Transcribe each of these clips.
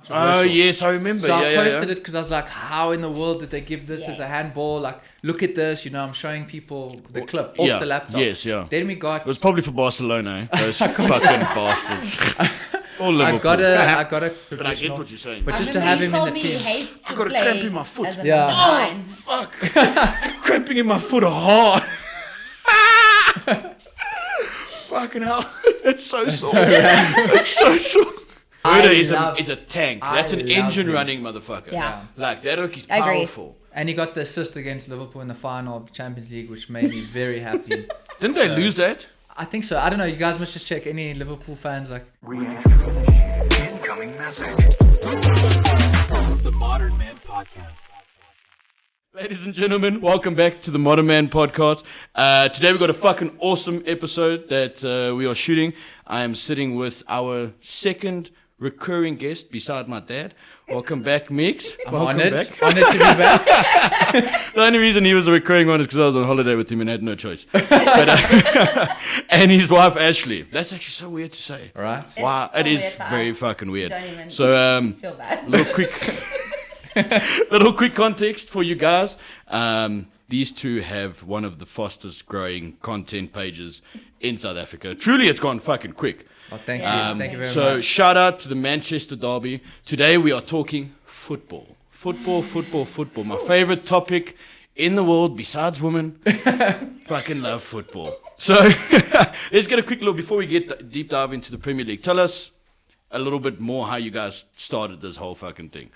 controversial. Oh, yes, I remember. So I posted it because I was like, how in the world did they give this as a handball? Like, look at this, I'm showing people the clip off the laptop. Yes, yeah. Then we got... It was probably for Barcelona, those fucking bastards. Or Liverpool. I got a But I get what you're saying. But just to have him in the team. I got a cramp in my foot. Yeah. Oh, fuck. Cramping in my foot hard. Fucking hell. It's so sore. It's so sore. Oda is a tank. That's an engine running motherfucker. Yeah. Like, that hook is powerful. And he got the assist against Liverpool in the final of the Champions League, which made me very happy. Didn't they lose that? I think so. I don't know. You guys must just check. Any Liverpool fans like... Reentry initiated. Incoming message. The Modern Man Podcast. Ladies and gentlemen, welcome back to the Modern Man Podcast. Today we've got a fucking awesome episode that we are shooting. I am sitting with our second recurring guest beside my dad. Welcome back, Mix. Honored to be back. The only reason he was a recurring one is because I was on holiday with him and had no choice. And his wife, Ahsley. That's actually so weird to say. Right? Wow, so it is weird very fucking weird. Don't even So, feel bad. little quick context for you guys. These two have one of the fastest growing content pages in South Africa. Truly, it's gone fucking quick. Oh, thank you. Thank you very So much. shout out to the Manchester Derby. Today we are talking football. Football. My favorite topic in the world besides women. Fucking love football. So let's get a quick look before we get deep dive into the Premier League. Tell us a little bit more how you guys started this whole fucking thing.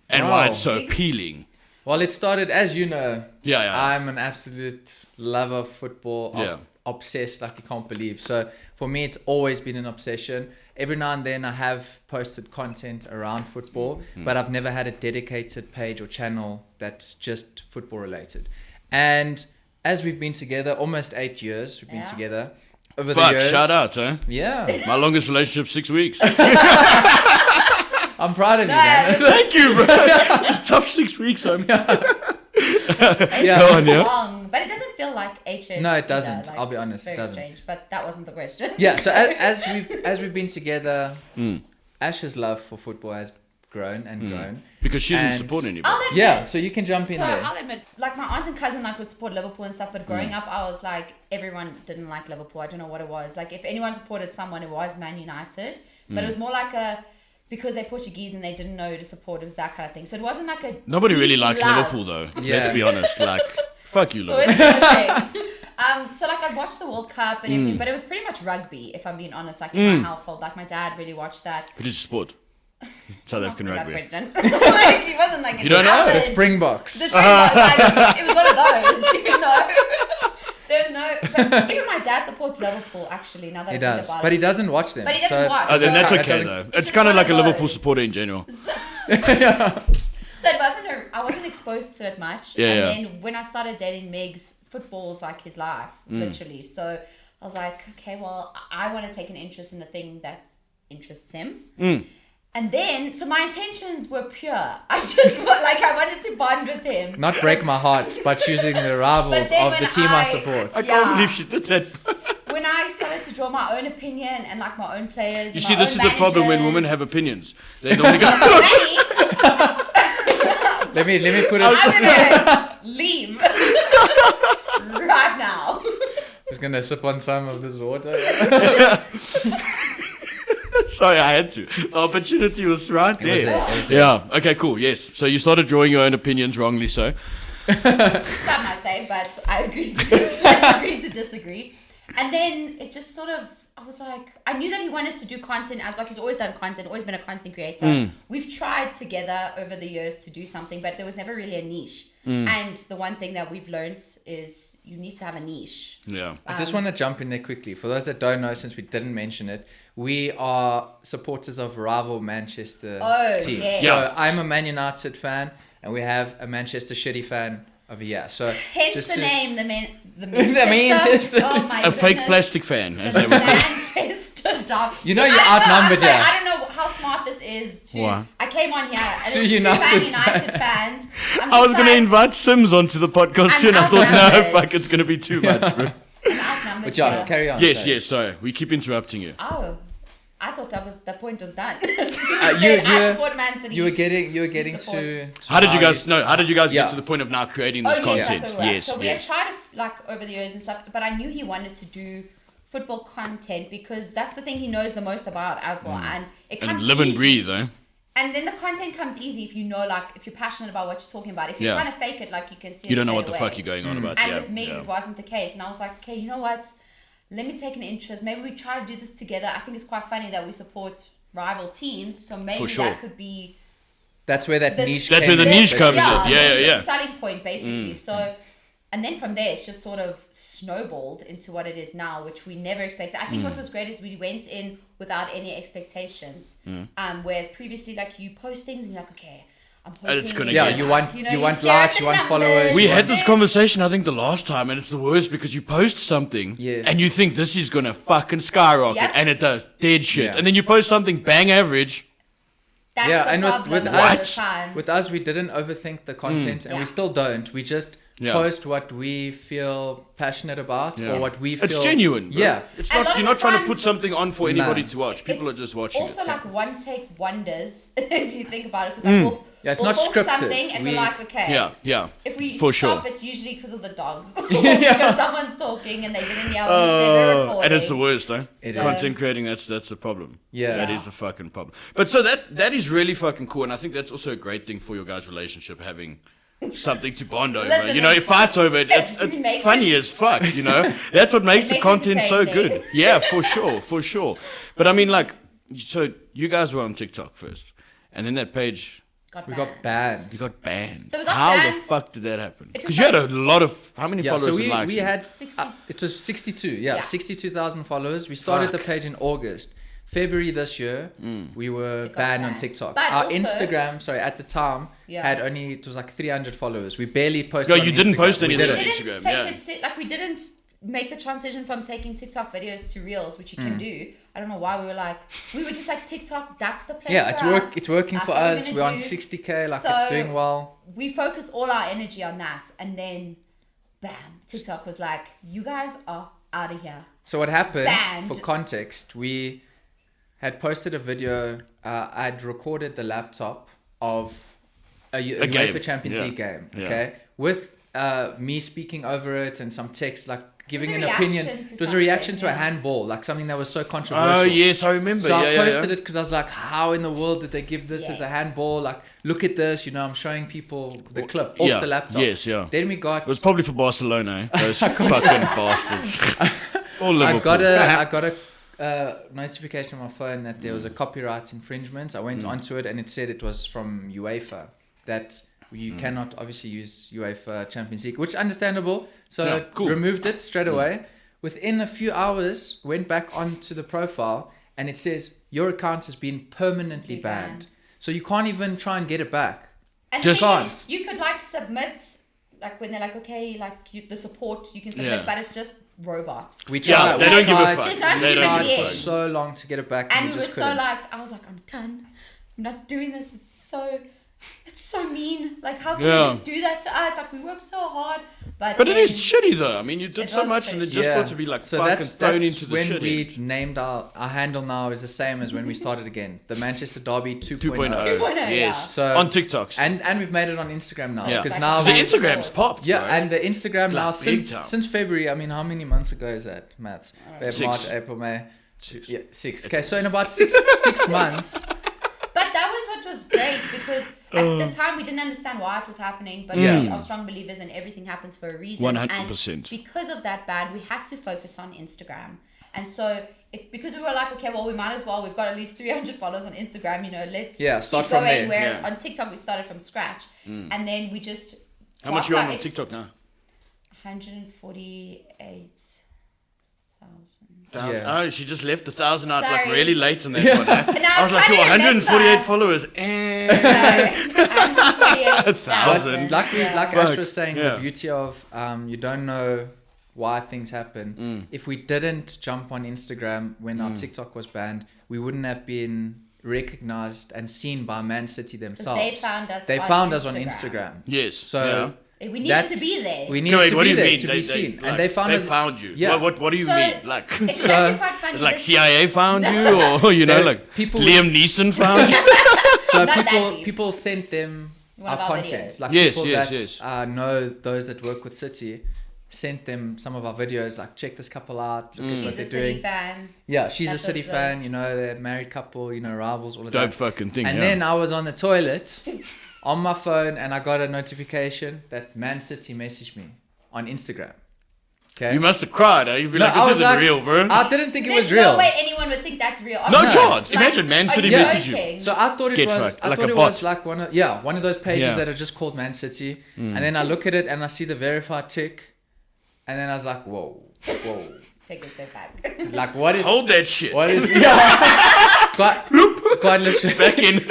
And why it's so appealing. Well, it started, as you know. Yeah. I'm an absolute lover of football. Yeah. Obsessed like you can't believe. So for me, it's always been an obsession. Every now and then I have posted content around football, but I've never had a dedicated page or channel that's just football related. And as we've been together, almost 8 years we've been together. Over the years. Shout out, huh? Yeah. My longest relationship, 6 weeks. I'm proud of you, man. Thank you, bro. It's a tough 6 weeks, homie. Yeah. Go on, yeah. Long, but it doesn't feel like 8 years. No, it doesn't. Like, I'll be honest, it's it very doesn't. strange, but that wasn't the question. Yeah, so as we've been together, Ash's love for football has grown and grown. Because she didn't And- support anybody. I'll admit, Yeah, so you can jump in so there. I'll admit, like my aunt and cousin would support Liverpool and stuff, but growing up, I was like, everyone didn't like Liverpool. I don't know what it was. Like if anyone supported someone, it was Man United, but it was more like because they're Portuguese and they didn't know who to support. It was that kind of thing. So it wasn't like a Nobody really deep likes love. Liverpool, though. Yeah. Let's be honest. Like, fuck you, So Liverpool. it's a thing. So like I'd watch the World Cup and everything, but it was pretty much rugby, if I'm being honest. Like in my household, like my dad really watched that. Who did you support? South African That rugby. president. Like he wasn't like You don't know? The Springboks. The Springboks, like, it was one of those, There's no, but even my dad supports Liverpool actually. Now that He I think does, about but it. he doesn't watch them. But he doesn't watch. Oh, then that's So- okay, though. It's just kind of one like a of Liverpool those. supporter in general. So it wasn't I wasn't exposed to it much. Yeah, and yeah. then when I started dating Migs, football's like his life, literally. So I was like, okay, well, I want to take an interest in the thing that interests him. And then, so my intentions were pure. I just I wanted to bond with him. Not break my heart by choosing the rivals But then of the when team I support. I can't believe she did that. When I started to draw my own opinion and like my own players. You my see, this own is the problem when managers. women have opinions. They normally go, Manny, Let me put it. I'm gonna leave right now. Just gonna sip on some of this water. sorry, I had to. The opportunity was right It was there. there, it was there. Yeah, okay, cool, yes. So you started drawing your own opinions, wrongly so. Some might say, but I agreed to disagree. And then it just sort of, I was like, I knew that he wanted to do content. I was like, he's always done content, always been a content creator. We've tried together over the years to do something, but there was never really a niche. And the one thing that we've learned is you need to have a niche. Yeah. I just want to jump in there quickly. For those that don't know, since we didn't mention it, we are supporters of rival Manchester teams. yes. So Yes. I'm a Man United fan, and we have a Manchester City fan over here. So Hence just the to- name, the Manchester. Oh my A fake goodness. plastic fan, as The they would call it. Manchester dog. You know See, you're I don't know, outnumbered, I'm sorry, yeah. I don't know how smart this is. Why? I came on here and Two there's two United Man United fans. I'm I was just going to like, invite Sims onto the podcast I'm too, and I thought, no, outnumbered. fuck, it's going to be too much, bro. I'm outnumbered But yeah, here. carry on. Yes, sorry. yes, sorry. We keep interrupting you. Oh. I thought the point was done. I support Man City. You were getting support. to How did you guys Yeah. get to the point of now creating this content? That's what we're at. Yes, So we had yes. tried over the years and stuff, but I knew he wanted to do football content because that's the thing he knows the most about as well, and it comes And live and easy. breathe, eh? And then the content comes easy if you know, if you're passionate about what you're talking about. If you're Yeah. trying to fake it, you can see it You don't know straight what the away. fuck you're going on about. And Yeah, with Migs, yeah. it wasn't the case. And I was like, okay, you know what? Let me take an interest. Maybe we try to do this together. I think it's quite funny that we support rival teams. So maybe sure. that could be That's where that This- niche. That's came where the in. niche comes in. Yeah, it's yeah. a selling point basically. So, and then from there, it's just sort of snowballed into what it is now, which we never expected. I think what was great is we went in without any expectations. Whereas previously, you post things and you're like, okay, I'm hoping. it's gonna Yeah, get- you want you want stare at likes, the you want numbers. followers. We you had want- this conversation, I think, the last time, and it's the worst because you post something Yes. and you think this is gonna fucking skyrocket, Yep. and it does dead shit, Yeah. and then you post something bang average. That's yeah, the and problem with all us, the time. with us, we didn't overthink the content, and Yeah. we still don't. We just Yeah. post what we feel passionate about Yeah. or what we feel. It's genuine. Bro. Yeah, It's And a lot not. of You're the not trying to times- put something on for anybody Nah. to watch. People are It's just watching also it. one take wonders if you think about it, because we'll, Yeah, it's we'll not post scripted. something and We- we're like, okay, Yeah, yeah. if we For stop, sure. it's usually because of the dogs, because someone's talking and they didn't yell when we said we're recording. And it's the worst, eh? It Content creating, that's the problem. Yeah. That is a fucking problem. But so that is really fucking cool, and I think that's also a great thing for your guys' relationship, having something to bond over. Listen, You know, if fights over it, it it's makes funny it- as fuck, you know? That's what makes It the makes content so entertaining. good. Yeah, for sure. But I mean, so you guys were on TikTok first, and then that page, we got banned. you got banned. So we got How the banned. fuck did that happen? It was Because you had a like- lot of, how many Yeah, followers so and likes? we had 60 it was 62. Yeah. 62,000 followers. We started Fuck. the page in August. February this year, we were got banned on banned. TikTok. But Our also- Instagram, at the time, Yeah. had only, it was 300 followers. We barely posted No, on you didn't Instagram. post We anything. we didn't. didn't Instagram, take yeah. we didn't make the transition from taking TikTok videos to Reels, which you can do. I don't know why we were just like TikTok. That's the place. Yeah, for us. it's working That's for what us. gonna We're on do. 60K, it's So- doing well. We focused all our energy on that, and then, bam! TikTok was like, "You guys are out of here." So what happened, Banned. for context, we had posted a video. I'd recorded the laptop of a game. UEFA Champions Yeah. League game, Yeah. okay? With me speaking over it and some text, giving a an reaction opinion. to It was a something, reaction to a yeah. handball, something that was so controversial. Oh, yes, I remember. So I yeah, posted it because I was like, how in the world did they give this as a Yes. handball? Look at this, I'm showing people the clip off Yeah, the laptop. yes, yeah. Then we got... It was probably for Barcelona, eh? Those fucking bastards. Or Liverpool. I got a notification on my phone that there was a copyright infringement. I went onto it and it said it was from UEFA, that you cannot obviously use UEFA Champions League, which understandable. So Yeah, cool. removed it straight away. Within a few hours, went back onto the profile and it says your account has been permanently banned. So you can't even try and get it back. And Just the thing can't. is, you could submit, when they're like, okay, the support you can submit, Yeah. but it's just robots. We Yeah, tried. they we don't give a tried- fuck. There's no They don't human give a being. fuck. so long to get it back, And we we were just so couldn't. I was like, I'm done. I'm not doing this. It's so mean. How can Yeah. you just do that to us? We worked so hard. But But it then- is shitty, though. I mean, you did It so was much and it shitty. just got to be So fucking that's thrown into the when shit. we named our handle now is the same as when we started again. The Manchester Derby 2.0. 2.0. 2.0, Yes. yeah. So On TikTok. and we've made it on Instagram now Yeah. because Like now The we- Instagram's popped. yeah, bro. and the Instagram now Big time. since February. I mean, how many months ago is that, Matt? We have 6. March, April, May. 6. Yeah, 6. Okay, so in about six months. But that was what was great because at the time we didn't understand why it was happening, but Yeah. we are strong believers and everything happens for a reason. 100%. And because of that bad, we had to focus on Instagram. And so because we were like, okay, well, we might as well. We've got at least 300 followers on Instagram. Let's start keep from going. there. Whereas Yeah. on TikTok we started from scratch, and then we just How much dropped you on our on TikTok now? 148,000. Yeah. Oh, she just left 1,000 out Sorry. really late on that one. Eh? And I was like, trying you're to 148 remember. followers. No, 148,000. But like Yeah. Ash was saying, Yeah. the beauty of you don't know why things happen. If we didn't jump on Instagram when our TikTok was banned, we wouldn't have been recognized and seen by Man City themselves. They found us. They on found us on Instagram. Instagram. Yes. So yeah. We needed to be there. We needed Wait, to what do be you there mean? to be seen. And they found us. found you. Yeah. What do you So, mean? Like, it's actually quite funny. like This- CIA found you, or you know, There's like people Liam with- Neeson found you? So Not that people deep. people sent them One our of our content. videos. Like Yes, people yes, that yes. know those that work with City sent them some of our videos. Like, check this couple out. Look at what She's a they're City doing. fan. Yeah, she's That's a City what's fan. You know, they're a married couple. You know, rivals. All of Dope that. fucking thing. And yeah. then I was on the toilet on my phone and I got a notification that Man City messaged me on Instagram. Okay. You must have cried. You'd be No, like, I this was isn't like- real, bro. I didn't think it There's was real. no way anyone would think that's real. No Honestly. chance. Like, Imagine Man are City you message you. joking? So I thought it Get was fucked, I like thought a it was bot. like one of those pages Yeah. that are just called Man City. And then I look at it and I see the verified tick. And then I was like, whoa. Take a step back. Like, what is Hold that shit. what is yeah. quite literally. Back in.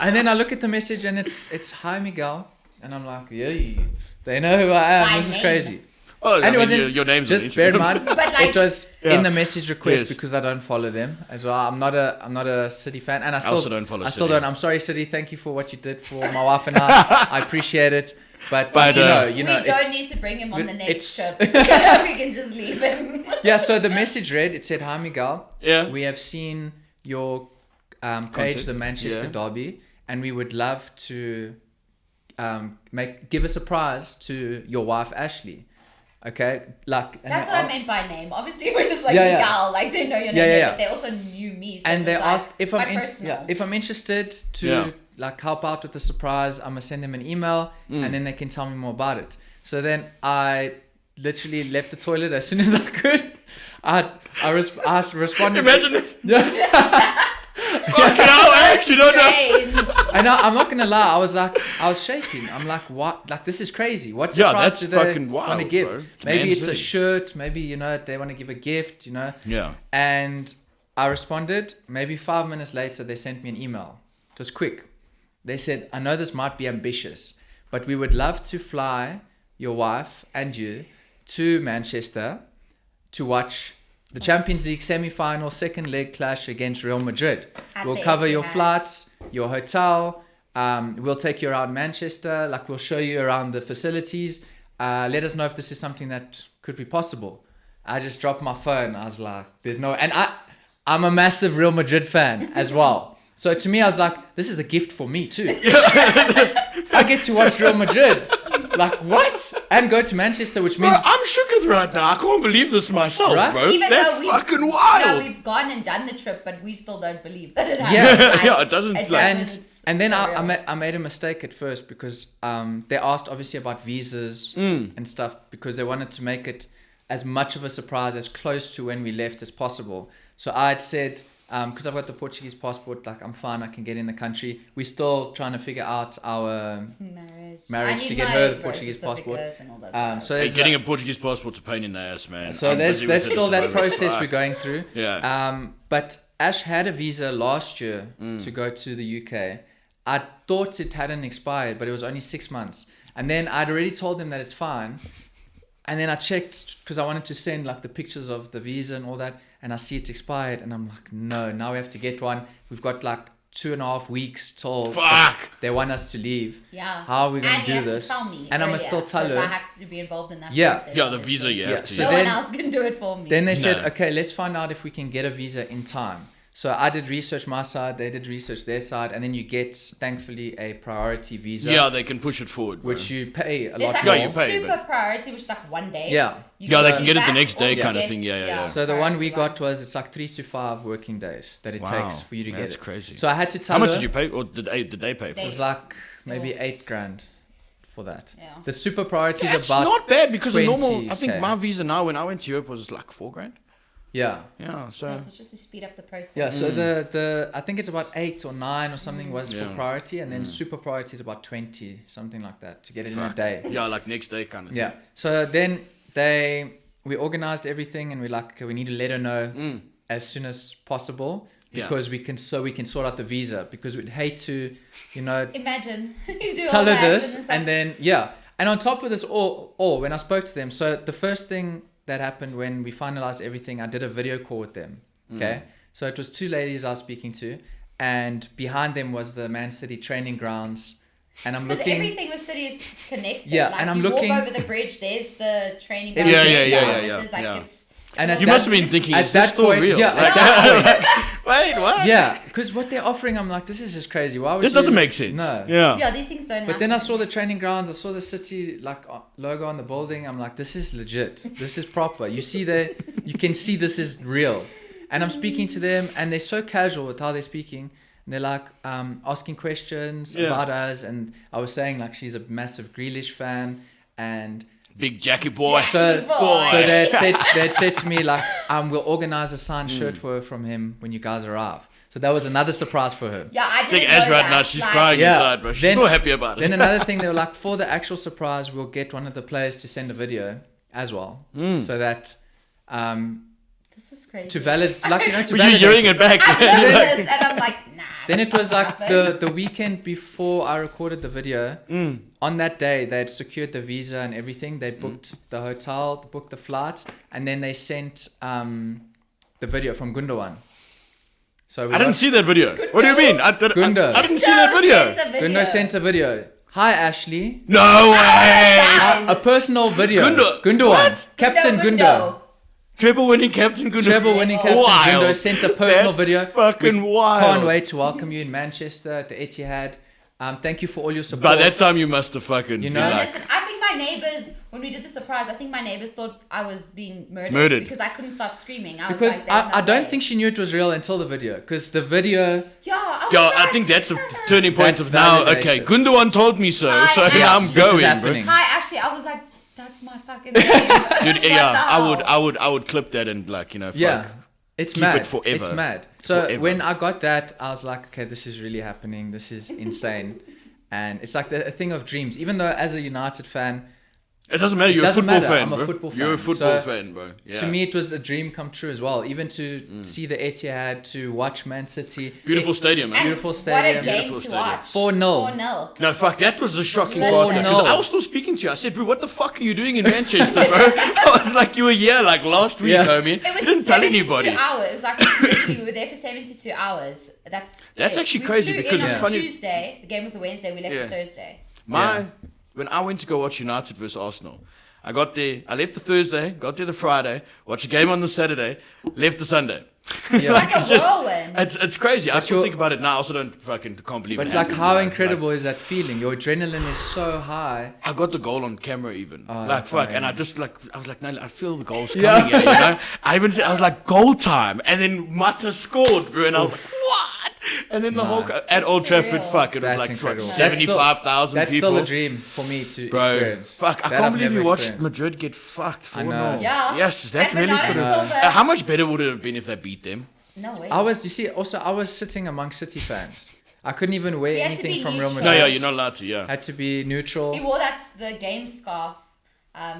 And then I look at the message and it's hi Miguel. And I'm like, yay. They know who I am. My This is name. crazy. Oh, And I it mean, wasn't your name's on just bear in Instagram. mind But, like- it was Yeah. in the message request Yes. because I don't follow them as well. I'm not a City fan, and I still also don't follow I still City. don't. I'm sorry, City. Thank you for what you did for my wife and I appreciate it. But But, you know, we it's, don't need to bring him on the next it's- trip. We can just leave him. yeah. So the message read. It said, "Hi Miguel. Yeah. We have seen your page, Content. the Manchester Yeah. Derby, and we would love to give a surprise to your wife Ashley." Okay, like and That's they what I are- meant by name. Obviously, we're just like Yeah, yeah. Miguel, like they know your name, Yeah, yeah, but they also knew me. So and it they was, like, asked if quite personal. if I'm interested to Yeah. like help out with the surprise. I'm gonna send them an email and then they can tell me more about it. So then I literally left the toilet as soon as I could. I responded. Imagine that. Yeah, Fucking hell, I actually don't know. Strange. and I'm not gonna lie. I was shaking. I'm like, what? Like, this is crazy. What Yeah, surprise that's do they fucking want to wild, give? bro. It's Maybe Man it's a City. shirt. Maybe they want to give a gift. Yeah. And I responded. Maybe 5 minutes later, they sent me an email. It was quick. They said, I know this might be ambitious, but we would love to fly your wife and you to Manchester to watch the Champions League semi-final second leg clash against Real Madrid. At We'll the cover your Etihad. flights, your hotel. We'll take you around Manchester. Like, we'll show you around the facilities. Let us know if this is something that could be possible. I just dropped my phone. I was like, there's no... And I'm a massive Real Madrid fan as well. So to me, I was like, this is a gift for me too. I get to watch Real Madrid. Like, what? And go to Manchester, which Bro, means... I'm shooketh right now. I can't believe this myself, Right? bro. Even That's though we've, fucking Yeah, wild. we've gone and done the trip, but we still don't believe that it happened. Yeah. Like, Yeah, it doesn't, like- And then for I real. I made a mistake at first because they asked obviously about visas and stuff because they wanted to make it as much of a surprise as close to when we left as possible. So I had said, because I've got the Portuguese passport, like I'm fine, I can get in the country. We're still trying to figure out our marriage I to need get my her the birth Portuguese passport. certificate and all that So Hey, there's getting a Portuguese passport's a pain in the ass, man. so I'm there's busy with it still at the that moment. process Fuck. we're going through. Yeah. But Ash had a visa last year to go to the UK. I thought it hadn't expired, but it was only 6 months. And then I'd already told them that it's fine. And then I checked because I wanted to send like the pictures of the visa and all that. And I see it's expired. And I'm like, no, now we have to get one. We've got like 2.5 weeks till Fuck. they want us to leave. Yeah. How are we going And to he do has this? To tell me And I'm earlier, still tell 'cause her. I have to be involved in that Yeah. process. Yeah, the obviously. visa you Yeah, have to. so No then- one else can do it for me. Then they said, No. okay, let's find out if we can get a visa in time. So I did research my side, they did research their side, and then you get, thankfully, a priority visa, Yeah, they can push it forward. Bro. which you pay a There's lot like more. Yeah, you pay, super but- priority, which is like 1 day. Yeah. You Yeah, they get can get it the back next day or you kind of get- thing. Yeah. So the one we priority got was, it's like 3 to 5 working days that it Wow, takes for you to get that's it. crazy. So I had to tell How much her, did you pay? Or did they pay for it it? was like maybe 8 grand for that. Yeah. The super priority is That's about, not bad because the normal. I think 20K. my visa now when I went to Europe was like 4 grand. yeah. Yeah, so Yeah, so it's just to speed up the process. Yeah, so the I think it's about 8 or 9 or something was for Yeah. priority, and then super priority is about 20, something like that, to get it in a fuck. day. Yeah, like next day kind of. Yeah. So then we organized everything, and we're like, okay, we need to let her know as soon as possible Yeah. because we can sort out the visa, because we'd hate to, Imagine you do tell all her that this it's and then and on top of this all when I spoke to them, so the first thing that happened when we finalized everything, I did a video call with them. Okay. So it was 2 ladies I was speaking to, and behind them was the Man City training grounds and I'm Because looking. everything with City is connected. Yeah, like and I'm you looking- walk over the bridge, there's the training Yeah, ground. yeah, there's the yeah, offices, yeah, like yeah. it's And at You that- must have been thinking, at is this that still point, real? yeah, Like, at that wait, what? Yeah, because what they're offering, I'm like, this is just crazy. Why would This you- doesn't make sense. No. Yeah. yeah, these things don't But happen. then I saw the training grounds. I saw the City logo on the building. I'm like, this is legit. This is proper. You see you can see this is real. And I'm speaking to them, and they're so casual with how they're speaking. And they're like asking questions Yeah. about us. And I was saying like she's a massive Grealish fan, and Big Jackie boy. so Boy. so they had said to me like, we'll organize a signed shirt for her from him when you guys arrive. So that was another surprise for her. Yeah, I It's didn't like know as right that. now, she's Like, crying Yeah. inside, bro. She's Then- still happy about it. Then another thing, they were like, for the actual surprise, we'll get one of the players to send a video as well, so that This is crazy. to validate, like, to Were you validate hearing it back? I know this, and I'm like, nah. Then it was that's like not gonna happen. the weekend before I recorded the video. On that day, they had secured the visa and everything. They booked the hotel, booked the flights, and then they sent the video from Gundogan. So I didn't see that video. What do you mean? I didn't see that No, video. sent a Gundo sent a video. Hi, Ashley. No way. A personal video. Gundogan. What? Captain Gundo. Treble winning captain Gundo. Treble winning captain Wild. Gundo sent a personal That's video. fucking We wild. Can't wait to welcome you in Manchester at the Etihad. Thank you for all your support. By that time, you must have fucking You been know? No, like, listen, I think my neighbors, when we did the surprise, I think my neighbors thought I was being Murdered. because I couldn't stop screaming. I because was like, "There's I no don't way." think she knew it was real until the video. Because the video, Yeah, I was yeah, like, I think that's the turning point That of now. validates Okay, it. Gundogan told me so, Hi, so Ash. now I'm This is going, bro. happening. Hi, Ashley. I was like, that's my fucking name. Dude, What yeah, the hell? I would clip that and like, fuck. yeah, it's Keep mad. it forever. It's mad. So Forever. when I got that, I was like, okay, this is really happening. This is insane. And it's like a thing of dreams. Even though as a United fan, It doesn't matter. You're a doesn't football matter, fan, I'm a bro. football You're a fan. football So, fan, bro. Yeah. to me, it was a dream come true as well. Even to see the Etihad, to watch Man City. Beautiful stadium, man. And Beautiful What a stadium. game Beautiful to stadium. watch. 4-0. 4-0. No, fuck, that was the shocking Listen. part. Because 4-0. I was still speaking to you. I said, bro, what the fuck are you doing in Manchester, bro? I was like, you were here like last week, Yeah. homie. It was You didn't tell 72 anybody. hours. Like literally, we were there for 72 hours. That's actually we crazy flew because in it's on funny- Tuesday, the game was the Wednesday. We left Yeah. on Thursday. When I went to go watch United versus Arsenal, I got there, I left the Thursday, got there the Friday, watched the game on the Saturday, left the Sunday. Yeah. Like a It's just, whirlwind. it's crazy. I But still you're- think about it now. I also can't believe But it like, happened, how you know? incredible is that feeling? Your adrenaline is so high. I got the goal on camera even. Oh, like that's fuck, and I amazing. just I was like, no, I feel the goals Yeah. coming here, you know. I even said I was like goal time, and then Mata scored, bro, and I was like, what? And then the whole Nah. at Old Trafford, surreal. fuck, it was That's like what, incredible. 75,000 That's people. still a dream for me to Bro, experience. fuck! I That can't I've believe never you watched experienced. Madrid get fucked. I 4-0. know. Yeah. Yes, that's And really Bernardo cool. Silva- How much better would it have been if they beat them? No way. I was, you see, also I was sitting among City fans. I couldn't even wear You had to anything be from Real neutral. No, Madrid. yeah, you're not allowed to. Yeah. Had to be neutral. He wore the game scarf.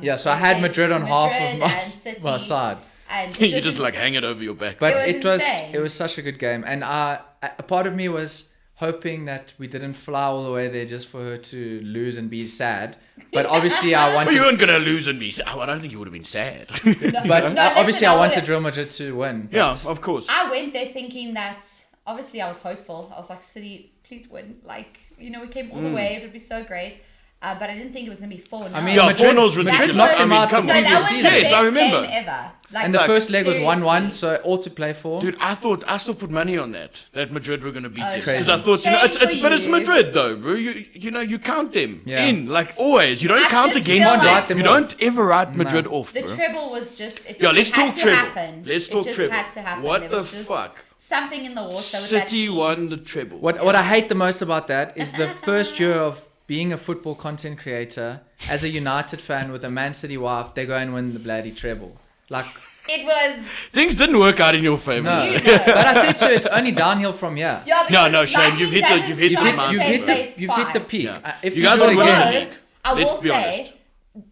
Yeah, so I it had says Madrid on half Madrid of my, and City, my side. And You this just is- like hang it over your back. But It was insane. it was such a good game, and a part of me was hoping that we didn't fly all the way there just for her to lose and be sad. But obviously I Well, wanted. you weren't gonna lose and be. Oh, I don't think you would have been sad. But No, obviously listen, I I wanted would've- Real Madrid to win. But Yeah, of course. I went there thinking that obviously I was hopeful. I was like, City, please win. Like, we came all the way. It would be so great. But I didn't think it was going to be 4-0. I mean, Yeah, Madrid, 4-0's Madrid ridiculous. knocked I them mean, out the come on. no, that previous was the season. Yes, best I remember. game ever. Like, And the first leg was 1-1, seriously. so all to play for. Dude, I still put money on that Madrid were gonna beat Oh, them crazy. because I thought Shame it's for but it's you. Madrid though, bro. You count them Yeah. in like always. You don't I count just against feel them. like- them You all. don't ever write Madrid off, The bro. treble was just... It Yeah, just let's had talk to treble. happen. Let's talk It just treble. had to happen. What There the was just fuck? Something in the water with that City team. won the treble. What I hate the most about that is the first year of being a football content creator, as a United fan with a Man City wife, they go and win the bloody treble. Like, It was... Things didn't work out in your favor. no. You But know. I said to you, it's only downhill from here. Yeah, No, because no, Shane, lightning you've hit the- doesn't you've hit the strike mark. You've same hit the place you've hit the twice. peak. Yeah. If You you guys do are it winning again, the league. I Let's will be say, honest.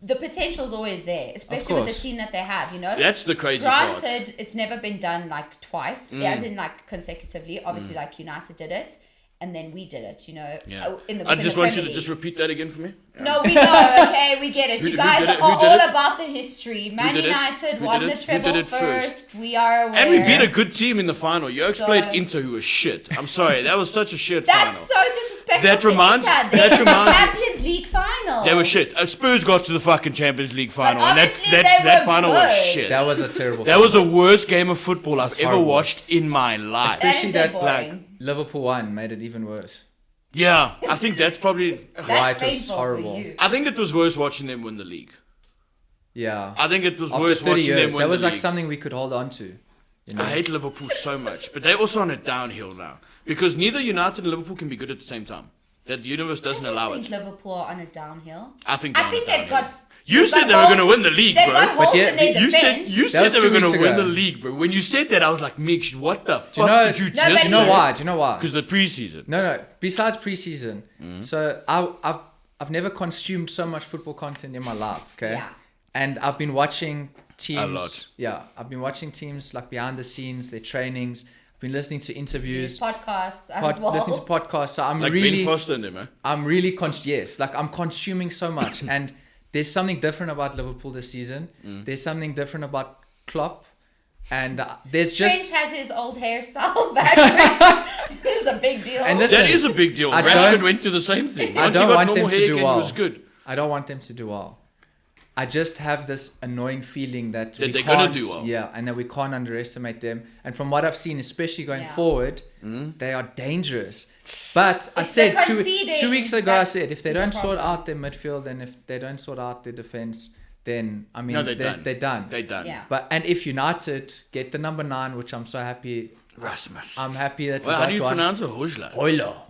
the potential's always there, especially with the course. team that they have, you know? That's the crazy part. Granted, it's never been done like twice, as in like consecutively. Obviously, like United did it, and then we did it, you know? Yeah. In the, I within just the want you Premier to just League. repeat that again for me. No, we know, okay, we get it. Who You did guys it? are Who all did it? about the history. Man did it? United Who won did the it? Who treble did it first. We are aware. And we beat a good team in the final. You So- played Inter, who was shit. I'm sorry, that was such a shit That's final. so disrespectful. That reminds me. Champions League final. They were shit. Spurs got to the fucking Champions League final, and obviously they that were final was good. shit. That was a terrible. That was the worst game of football I've ever horrible. watched in my life. Especially That that is like boring. Liverpool won made it even worse. Yeah, I think that's probably. That's Why it was painful horrible. For you. I think it was worse watching them win the league. Yeah. I think it was After worse 30 watching them years, win that was the like league. something we could hold on to. You know? I hate Liverpool so much, but they're also on a downhill now because neither United and Liverpool can be good at the same time. That the universe doesn't allow I think it. Liverpool are on a downhill. I think they've got. You said they were going to win the league, They've bro. got holes yeah, in their You said defense. you That said was they 2 were going weeks to win ago. the league, bro. When you said that, I was like, Mitch, what the you fuck know- did you No, just but say? Do you know why? Do you know why? Because the preseason. No. Besides preseason, so I've never consumed so much football content in my life. Okay, Yeah. and I've been watching teams. A lot. Yeah, I've been watching teams like behind the scenes, their trainings. I've been listening to interviews, Podcasts as well. listening to podcasts. So I'm Like really, Ben Foster and them, eh? I'm really yes, like I'm consuming so much, and there's something different about Liverpool this season. There's something different about Klopp, and there's just. Trent has his old hairstyle back. This is a big deal. And listen, That is a big deal. I Rashford don't- went to the same thing. I Once he don't got want normal them to hair do again, well. he was good. I don't want them to do well. I just have this annoying feeling that That we they're gonna can't, do well. Yeah, and that we can't underestimate them. And from what I've seen, especially going Yeah. forward, they are dangerous. But I It's said the 2 conceding weeks ago, I that said if they is the don't sort problem. out their midfield and if they don't sort out their defense, then I mean No, they're done. They're done. They're done. Yeah. But and if United get the number 9, which I'm so happy, Rasmus. I'm happy that Well, we how got do you one. pronounce it? Hojla.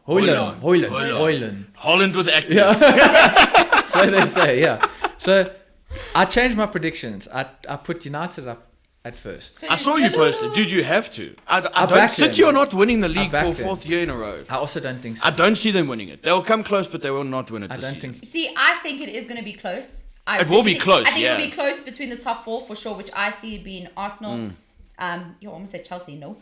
Hoyland. Holland with acting. Yeah. So they say, yeah. So I changed my predictions. I put United up at first. I saw you post it. Did you have to? I don't. backed City them. are not winning the league backed for them. 4th year in a row. I also don't think so. I don't see them winning it. They'll come close, but they will not win it I this don't season. think. See, I think it is going to be close. It will be close, I think yeah. it'll be close between the top 4 for sure, which I see being Arsenal. You almost said Chelsea, no.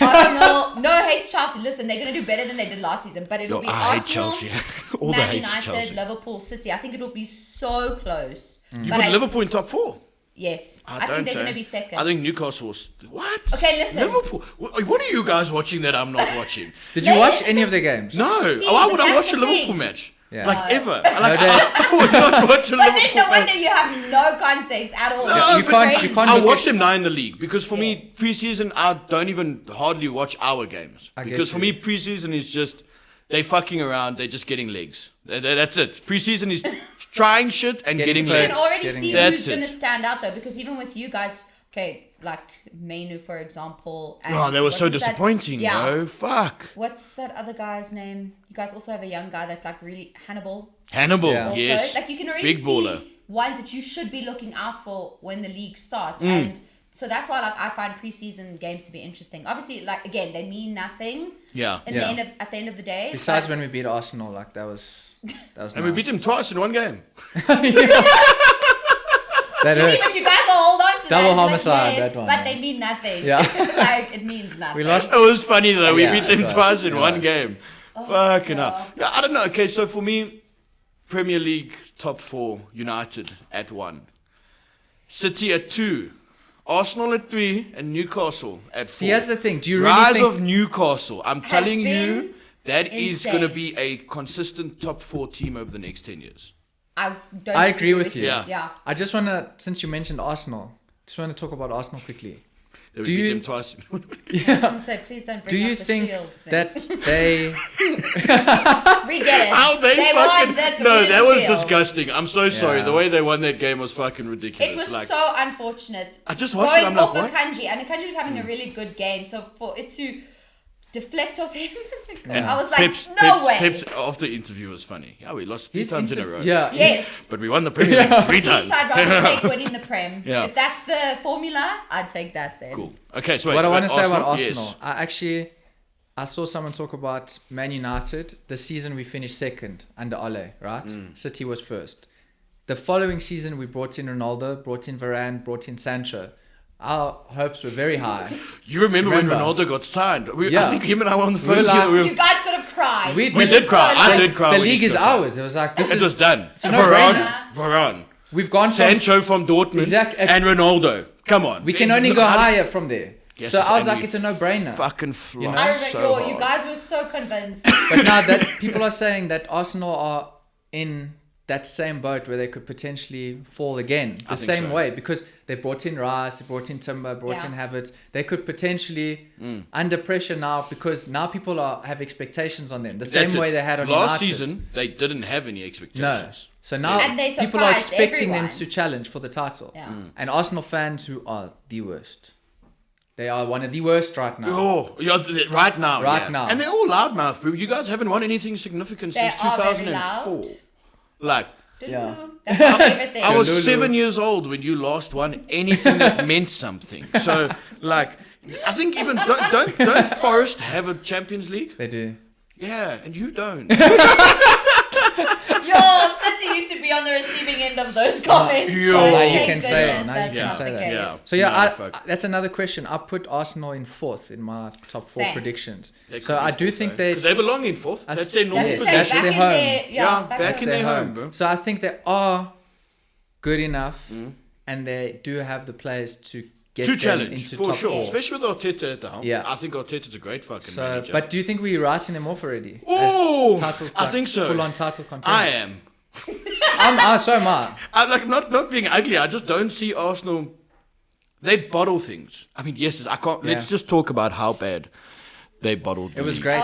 Arsenal, no, hates Chelsea. Listen, they're going to do better than they did last season, but it'll Yo, be I hate Arsenal, Chelsea. All the Man hate United, Chelsea. Liverpool, City. I think it'll be so close. You But put Liverpool in top 4. Yes, I don't think they're say. going to be second. I think Newcastle was... What? Okay, listen. Liverpool. What are you guys watching that I'm not watching? Did you watch any of the games? No. See, Why would but I that's watch a the Liverpool thing. match? Yeah. Like ever. Like, they- I would not watch a But then Liverpool no wonder match. you have no context at all. No, you but can't. You can't. I look watched at- them now in the league because for me Yes. preseason I don't even hardly watch our games I get because for you. me preseason is just they fucking around, they're just getting legs. That's it. Preseason is trying shit and Getting getting You legs. can legs. already Getting see there. who's That's it. going to stand out though, because even with you guys, okay, like Manu for example. And Oh, they were what so was that- disappointing, Yeah. bro. Fuck. What's that other guy's name? You guys also have a young guy that's like really Hannibal. Hannibal, Yeah. Also, yes. like you can already Big see baller. ones that you should be looking out for when the league starts, Mm. and so that's why like I find preseason games to be interesting. Obviously, like again, they mean nothing. Yeah. In Yeah. the end of at the end of the day. Besides but when we beat Arsenal, like that was And we beat them twice in one game. That See, hurt. but you guys will hold on to Double that. homicide, Like, that one, But yeah. they mean nothing. Yeah. Like it means nothing. We lost. It was funny though. We Yeah, beat them it was. twice in It one was. game. Fucking no. hell. Yeah, I don't know. Okay, so for me, Premier League top 4, United at 1, City at 2, Arsenal at 3, and Newcastle at 4. See, here's the thing. Do you really Rise think? of Newcastle. I'm telling you, been that is going to insane. be a consistent top 4 team over the next 10 years. I don't. I disagree agree with you. Yeah. Yeah. I just want to, since you mentioned Arsenal, just want to talk about Arsenal quickly. They would Do beat you- them twice. And so please don't bring Do you up the think shield thing. that they? we get it? How they won fucking... the No, Community that was Shield. disgusting. I'm so sorry. Yeah. The way they won that game was fucking ridiculous. It was like, so unfortunate. I just watched it, Going I'm like, off what? of Kanji, and Kanji was having a really good game. So for it to deflect off him, I was like, no way. Pep's after interview was funny. Yeah, we lost 3 times in a row. Yeah. Yes. But we won the Premier League 3 times. I'd rather take winning the Prem. Yeah. If that's the formula, I'd take that then. Cool. Okay, so wait, What I want to say Arsenal? about Yes. Arsenal, I saw someone talk about Man United. The season we finished second under Ole, right? City was first. The following season, we brought in Ronaldo, brought in Varane, brought in Sancho. Our hopes were very high. You remember when Remember. Ronaldo got signed? Yeah. I think him and I were on the We were phone together. like- You guys could have cried. We It was did cry. so I nice. did cry The when he league is got signed. ours. It was like this It is was done. a no-brainer. Varane. We've gone from Sancho from Dortmund Exact- and Ronaldo. Come on. We can only go higher from there. Yes, So I was and like, we it's a no-brainer. fucking fly You know? I remember, so you hard. guys were so convinced. But now that people are saying that Arsenal are in that same boat where they could potentially fall again, I the think same so. way, because they brought in Rice, they brought in Timber, brought in Havertz. They could potentially under pressure now, because now people have expectations on them. The That's same way it. they had on last United. season. They didn't have any No. expectations. So now And they people are surprised expecting everyone. them to challenge for the title. Yeah. And Arsenal fans who are the worst. They are one of the worst right now. Oh, yeah, right now. Right yeah. now. And they're all loudmouth, bro. You guys haven't won anything significant They since are very 2004. loud. Like, Yeah. That's my favorite thing. I was Lulu. 7 years old when you last won anything that meant something. So, like, I think even don't Forest have a Champions League? They do. Yeah, and you don't. Yo, City used to be on the receiving end of those comments. Yo. So Now you thank can say it. goodness Now you that's can not say the that. case. Yeah. So yeah, No, fuck. that's another question. I put Arsenal in 4th in my top 4 Same. predictions. They So could be I do fourth, think though. they 'Cause they belong in fourth. That's- That's their normal That's Yes, the position. same. that's Back their in home. their, Yeah, back back in in their their home, bro. So I think they are good enough, and they do have the players to get To them challenge, into for top sure. 4. Especially with Arteta at the helm. Yeah. I think Arteta's a great fucking So, manager. but do you think we're writing them off already? Oh, As title, I think so. Full-on title contenders. I am. So am I. I like not being ugly. I just don't see Arsenal. They bottle things. I mean, yes, I can't. Let's Yeah. just talk about how bad they bottled. It was the great league.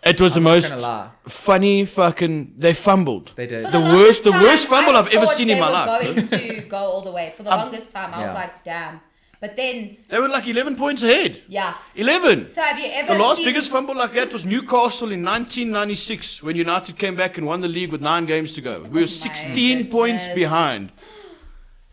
though. It was I'm the not most gonna lie. funny fucking. They fumbled. They did. For The longest worst time, fumble I I've ever thought seen in they my were life. going to go all the way. For the longest time, I was Yeah. like, damn. But then, They were like 11 points ahead. yeah. 11. So have you ever The last seen... biggest fumble like that was Newcastle in 1996 when United came back and won the league with 9 games to go. We were 16 points goodness. behind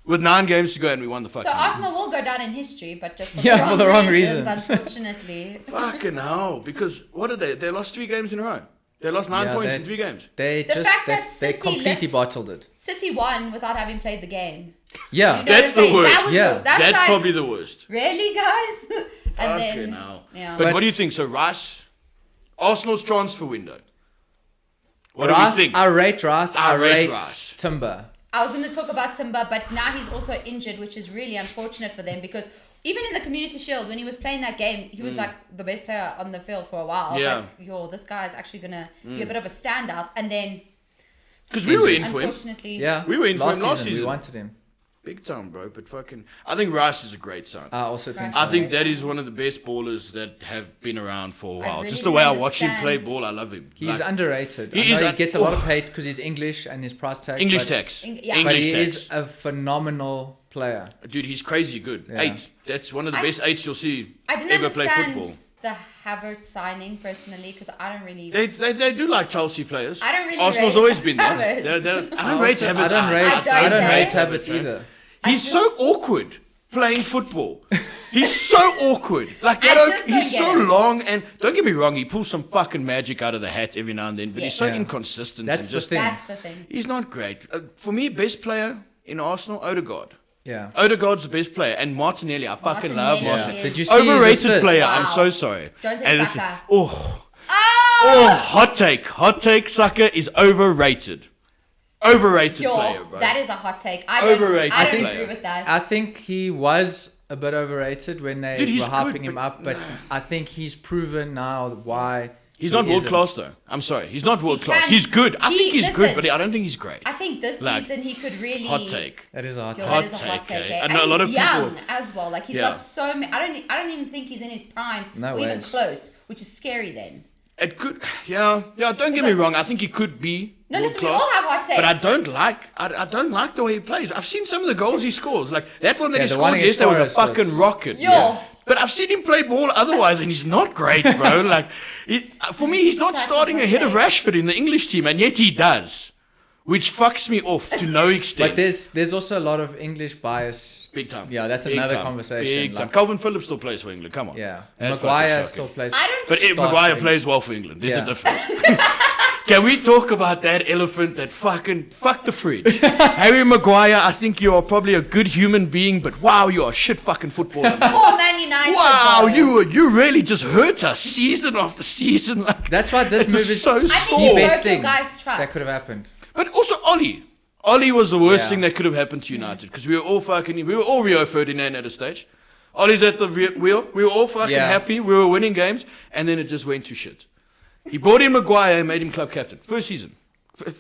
with 9 games to go and we won the fucking So league. Arsenal will go down in history, but just Yeah, for the wrong reasons. Unfortunately. Fucking hell. Because what did they? They lost 3 games in a row. They lost 9 Yeah, points they- in 3 games. They The just fact they, that they City completely left- bottled it. City won without having played the game. Yeah. You know That's what I'm the saying? worst. That was Yeah. that's That's like, probably the worst. really, guys? And Fucking then, hell. yeah. But But- what do you think? So Rice, Arsenal's transfer window. What Rice, do we think? I rate Rice. I I rate rate Rice. Timber. I was going to talk about Timber, but now he's also injured, which is really unfortunate for them because even in the Community Shield, when he was playing that game, he was like the best player on the field for a while. I was Yeah. like, yo, this guy's actually going to be a bit of a standout. And then, Because we were in for him. unfortunately, Yeah. We were in for him last We season. wanted him. Big time, bro. But fucking, I think Rice is a great sign. I also think Rice. so. I think that is one of the best ballers that have been around for a while. really Just the way I don't watch him play understand. ball, I love him. He's Like, underrated. He I know is he un- gets a lot oh. of hate because he's English and his price tag. English but, tax. Yeah. But English he tax. is a phenomenal player. Dude, he's crazy good. Yeah. 8. That's one of the best 8s you'll see I didn't ever play understand football. the Havertz signing personally because I don't really. They do like Chelsea players. I don't really Arsenal's rate always been that. Havertz. I don't rate Also, Havertz. I don't rate. I I don't don't rate rate Havertz either. He's so awkward playing football. He's so awkward. Like I that. just don't He's get so it. long, and don't get me wrong, he pulls some fucking magic out of the hat every now and then. But he's so Yeah. inconsistent. That's and the just, thing. That's the thing. He's not great. For me, best player in Arsenal, Odegaard. Yeah. Odegaard's the best player, and Martinelli. I fucking love Martinelli. Martinelli. Yeah. Did you see his Overrated assist? player. Wow. I'm so sorry. Don't say And this- Saka. Oh, hot take. Hot take. Saka is overrated. Overrated Yo, player, bro. that is a hot take. I don't, Overrated I don't player. agree with that. I think he was a bit overrated when they Dude, he's were hyping good, him but up, but I think he's proven now why. He's he not world isn't. class though. I'm sorry. He's not world class. can- He's good. I he- think he's listen. good, but I don't think he's great. I think this Like, season he could really. Hot take. That is a hot Yo, take. that Hot is a hot take, take. eh? Eh? I And know a lot he's of young people- as well. Like he's Yeah. got so many. I don't even think he's in his prime No or even ways. close, which is scary. Then. It could, yeah. Don't get me wrong. I think he could be No, world listen, we class, all have hot takes. but I don't like the way he plays. I've seen some of the goals he scores. Like that one that Yeah, he the one scored against yesterday was a Forest was- fucking rocket. Yo. But I've seen him play ball otherwise, and he's not great, bro. Like, for me, he's not Such a starting hot ahead of take. Rashford in the English team, and yet he does, which fucks me off to no extent. But there's also a lot of English bias. Big time. Yeah, that's Big another time. conversation. Big time. Like, Calvin Phillips still plays for England. Come on. yeah, That's Maguire fucking still shocking. plays. I don't. But Starts Maguire for plays well for England. There's Yeah. a difference. Can we talk about that elephant that fuck the fridge? Harry Maguire, I think you are probably a good human being, but wow, you are a shit fucking footballer. man. Poor Man United. Wow, though. you really just hurt us season after season. Like That's why this it move was is so I think sore. he the broke best your thing guys' trust. that could have happened. But also Ollie. Ollie was the worst Yeah. thing that could have happened to United because we were all Rio Ferdinand at a stage. Ollie's at the wheel. We were all fucking happy. We were winning games, and then it just went to shit. He brought in Maguire and made him club captain. First season.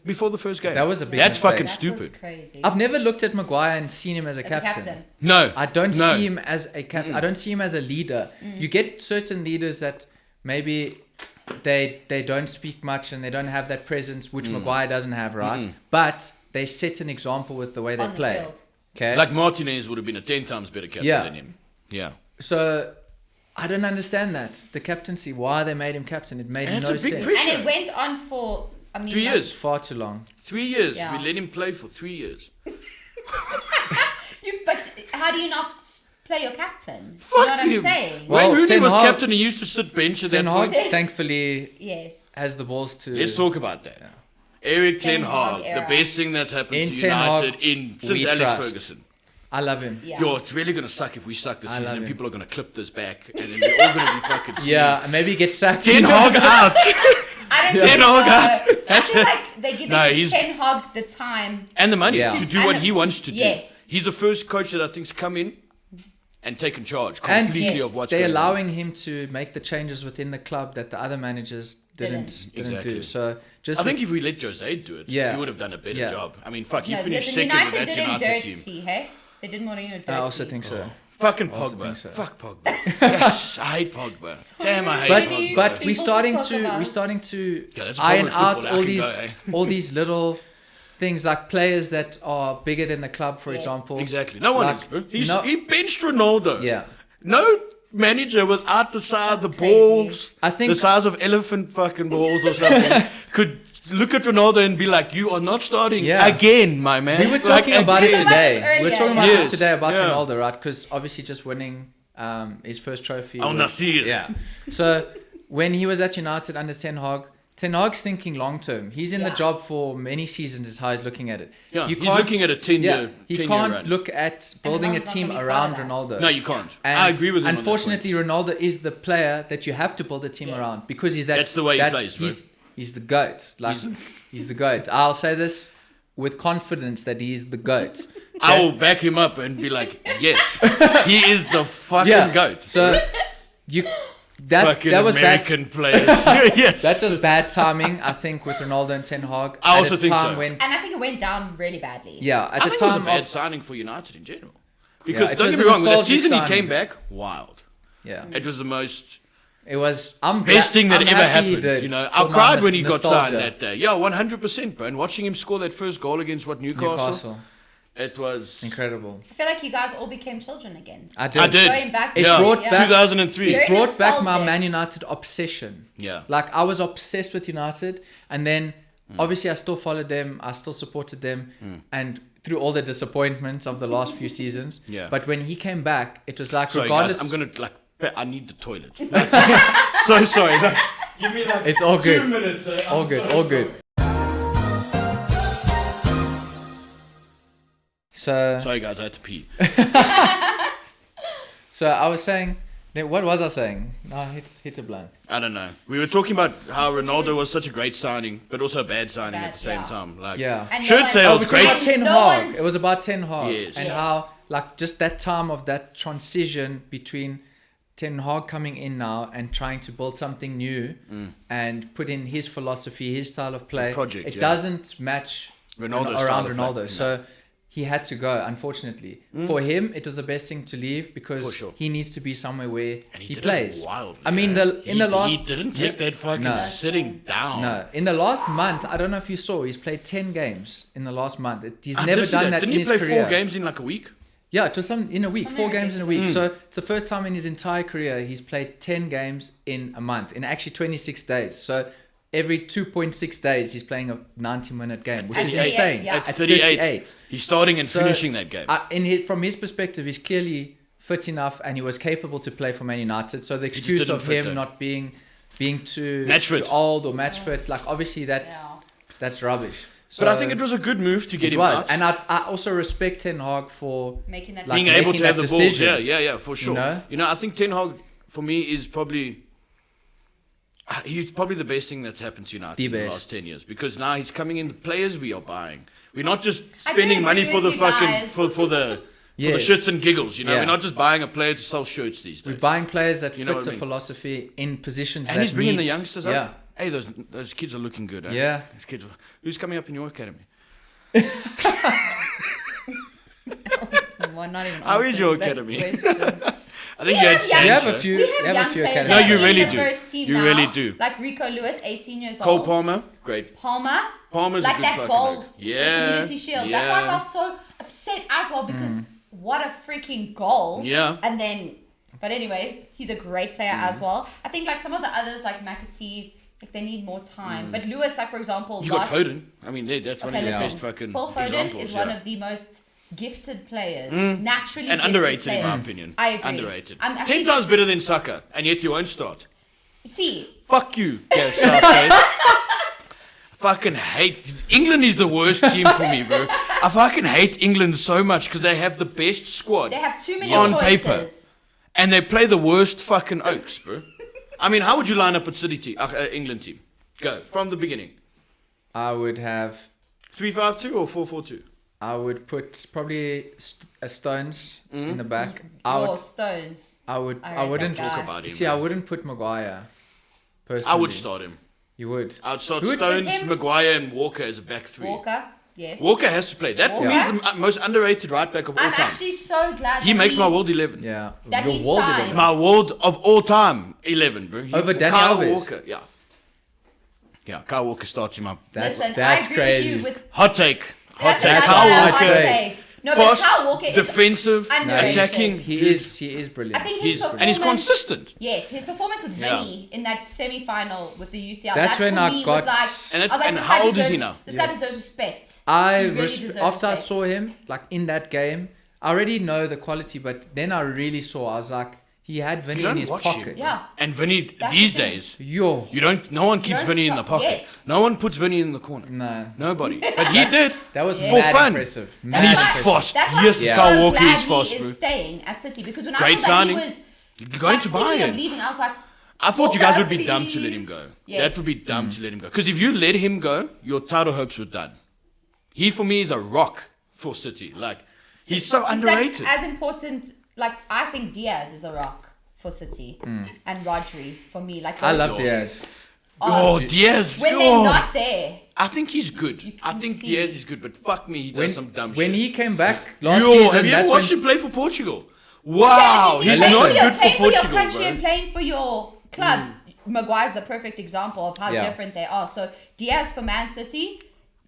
Before the first game. That was a big That's mistake. fucking That stupid. was crazy. I've never looked at Maguire and seen him as a As a captain. No. I don't No. see him as a captain. I don't see him as a leader. You get certain leaders that maybe they don't speak much and they don't have that presence, which Maguire doesn't have, right? But they set an example with the way they On the play. field. Okay. Like Martinez would have been a 10 times better captain Yeah. than him. Yeah. So I don't understand that. The captaincy, why they made him captain, it made And no it's a big sense. pressure. And it went on for, 3 years. Far too long. 3 years. Yeah. We let him play for 3 years. But how do you not play your captain? Fuck you know what I'm him. saying? Well, When Rooney Ten was Hag- captain, he used to sit bench at Ten that Hag, point. thankfully, Yes. has the balls to... Let's talk about that. Erik Ten Ten Hag Hag, era. the best thing that's happened In to Ten Hag, United since we Alex trust. Ferguson. I love him. Yeah. Yo, it's really going to suck if we suck this I season love and him. people are going to clip this back and then we're all going to be fucking sick. Yeah, and maybe get sacked. Ten Hag out. I don't Ten think Hag. so. I feel like they're giving No, he's- Ten Hag the time. And the money Yeah. to do And what the- he wants to do. yes. He's the first coach that I think's come in and taken charge And completely yes, of what's they're going on. allowing him to make the changes within the club that the other managers didn't Exactly. do. So just I think if we let Jose do it, Yeah. he would have done a better Yeah. job. I mean, fuck, he No, finished listen, second with United that did him United dirty, team. hey? They did Mourinho dirty. I also think so. Fucking also Pogba. think so. Fuck Pogba. Yes, I hate Pogba. Damn, I hate But Pogba. but People we're starting talk to about- Yeah, that's a iron problem with out football. all I can these go, eh? all these little things like players that are bigger than the club, for Yes. example. Exactly. No one Like, is, bro. He benched Ronaldo. Yeah. No manager without the size, the That's crazy. balls, I think- the size of elephant fucking balls or something, could look at Ronaldo and be like, "You are not starting Yeah. again, my man." We were Like, talking about it again. today. About this We were earlier, talking about yeah. this today about Yes, yeah. Ronaldo, right? Because obviously just winning his first trophy. Al was- Nassr. Yeah. So when he was at United under Ten Hag, Ten Hag's thinking long term. He's in the Yeah. job for many seasons. Is how he's looking at it. Yeah, You he's can't- looking at a 10-year He 10-year can't run. look at building a Ronaldo's not team gonna be around part of Ronaldo. No, you can't. And I agree with him. Unfortunately, Ronaldo is the player that you have to build a team Yes. around because he's that. That's the way he plays, bro. He's the goat. Like he's the goat. I'll say this with confidence that he's the goat. I will back him up and be like, "Yes, he is the fucking goat." So you that fucking that was American bad. players. Yes, That was bad timing, I think, with Ronaldo and Ten Hag. I at also a think time so. When, And I think it went down really badly. yeah, at I the think it was a time bad of, signing for United in general. Because it don't was get a me wrong, that nostalgic season signing. he came back wild. yeah, It was the most it was. I'm best thing that I'm ever happy he happened. did You know, for I my cried when he got nostalgia. signed that day. Yeah, 100%, bro. And watching him score that first goal against Newcastle, it was incredible. I feel like you guys all became children again. I did. I did. Going back. It Yeah, brought back- 2003. Very Brought back my nostalgic. Man United obsession. Yeah. Like I was obsessed with United, and then obviously I still followed them. I still supported them, and through all the disappointments of the last few seasons. Yeah. But when he came back, it was like Sorry, regardless. guys, I'm gonna I need the toilet. So sorry. Like, give me like It's all 2 good. minutes. All good. All good. So Sorry, guys, I had to pee. so I was saying, what was I saying? No, hit a blank. I don't know. We were talking about how Ronaldo was such a great signing, but also a bad signing at the same Yeah. time. Like, Yeah. And should no say one- it was we talked about great. Ten No Hag. one's- It was about Ten Hag Yes. and Yes. how like just that time of that transition between Ten Hag coming in now and trying to build something new and put in his philosophy, his style of play. project, it yeah. doesn't match Ronaldo's style around of play. Ronaldo. No. So he had to go, unfortunately. For him, it was the best thing to leave For because sure. he needs to be somewhere where And he did plays. it wildly. I mean, he last didn't take that fucking No. sitting down. no, in the last month, I don't know if you saw, he's played 10 games in the last month. He's I never did see done that Didn't in he his play career. 4 games in like a week? Yeah, it was in a week, Something 4 games in a week. ridiculous. So it's the first time in his entire career he's played 10 games in a month, in actually 26 days. So every 2.6 days he's playing a 90-minute game, which At is 38, insane. yeah. At 38. He's starting and So, finishing that game. From his perspective, he's clearly fit enough and he was capable to play for Man United. So the just excuse didn't of fit him though. not being too Match fit. old or match fit, like obviously that's rubbish. So but I think it was a good move to get it him was, out. and I also respect Ten Hag for Making that like, being able making to have that the balls. decision. Yeah, for sure. You know? I think Ten Hag, for me, is probably... He's probably the best thing that's happened to United The in the best. last 10 years. Because now he's coming in, the players we are buying. We're not just I do spending money agree for the with you fucking... guys. For the For the Yes. shits and giggles, you know. Yeah. We're not just buying a player to sell shirts these days. We're buying players that You know fits what I a mean? philosophy in positions And that he's bringing need- the youngsters Yeah. up. Hey, those kids are looking good. Eh? Yeah. Those kids. Who's coming up in your academy? Well, not even How is your answering that academy? question. I think you had have young- You have Sancho. a few. We You have have young a few players. academies. No, you in really the do. first team You now, really do. Like Rico Lewis, 18 years Cole old. Palmer, great. Palmer. Palmer's Like a good that fucking goal. look. the Yeah. Community Shield. That's why I felt so upset as well because what a freaking goal. Yeah. And then, but anyway, he's a great player as well. I think like some of the others like McAtee, like they need more time. But Lewis, like for example, You got Foden. I mean, that's one Okay, of your listen. best fucking Phil Foden examples. is one of the most gifted players, naturally and gifted underrated players. in my opinion. I agree. Underrated. I'm 10 actually- times better than Saka, and yet you won't start. See, Fuck you, Gareth Southgate. I fucking hate England is the worst team for me, bro. I fucking hate England so much because they have the best squad they have too many on choices. paper, and they play the worst fucking Oaks, bro. I mean, how would you line up a England team? Go from the beginning. I would have. 3-5-2 or 4-4-2? I would put probably a Stones in the back. I Or would. Stones. I would. I I read wouldn't that guy. Talk about him. see. bro. I wouldn't put Maguire. Personally, I would start him. You would. I would start Who would- Stones, Is him- Maguire, and Walker as a back three. Walker, yes. Walker has to play. That for me is the most underrated right back of all I'm time. actually so glad He that makes my world 11. Yeah. That Your he world signed. 11. My world of all time 11, bro. Over Danny Kyle Alves. Walker, yeah. Yeah, Kyle Walker starts him up. That's Listen, that's I agree crazy. with you with Hot take. Hot that's take. another Kyle hot Walker. take. No, but Fast, Kyle Walker is defensive, underrated. attacking. He is brilliant. I think his He's, and he's performance- consistent. Yes, his performance with Yeah. Vinny in that semi-final with the UCL. That's that when for I me got- was like, And I was like, and this how guy old is he deserves- now? This guy deserves respect. I He really deserves after I respect. saw him like in that game, I already know the quality, but then I really saw. I was like, he had Vinny You in don't his watch pocket. him. Yeah. And Vinny, That's these the thing. days, Yo, no one keeps don't Vinny in the stop- pocket. yes. No one puts Vinny in the corner. no, Nobody. But he did. that was Yeah. For mad fun. impressive. And Mad he's impressive. fast. That's why Yes, I'm so Kyle Walker glad is fast, he bro. is staying at City because when Great I saw signing. that he was Going to thinking of Bayern. leaving, I was like, I thought you guys would be Walker, dumb to let him please. go. Yes. That would be dumb to let him go. Because if you let him go, your title hopes were done. He, for me, is a rock for City. Like, he's so Is that underrated. as important, like I think Diaz is a rock for City and Rodri for me. Like I those love two Diaz. Oh, Diaz. when oh. they're not there. I think he's good. You I can think see. Diaz is good, but fuck me, he does some dumb When shit. he came back last Yo, season, have you ever that's watched when, him play for Portugal? Wow, Yeah, he's you see, not playing good for playing for your Portugal, country and bro. playing for your club. Maguire's the perfect example of how Yeah. different they are. So Diaz for Man City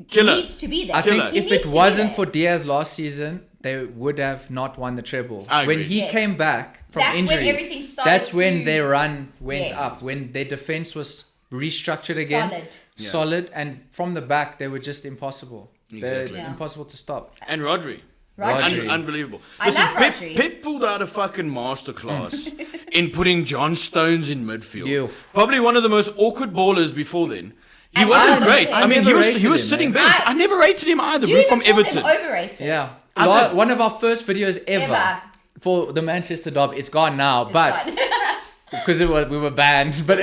Killer. needs to be there. I think Killer. He if needs it to be wasn't there. for Diaz last season, they would have not won the treble. I When agree. he Yes. came back from That's when injury, everything started that's when to- their run went Yes. up. When their defense was restructured again, Solid. solid, and from the back they were just impossible. They're Exactly. Yeah. impossible to stop. And Rodri. Rodri. Unbelievable. I love Pep, Rodri. Pep pulled out a fucking masterclass in putting John Stones in midfield. You. Probably one of the most awkward ballers before then. He And wasn't I- great. I I mean, never he was rated him, sitting man. bench. I never rated him either, You bro, even from called Everton. him overrated. Yeah, I did. one of our first videos ever, Ever. for the Manchester derby. It's gone now, It's but fine. because we were banned. But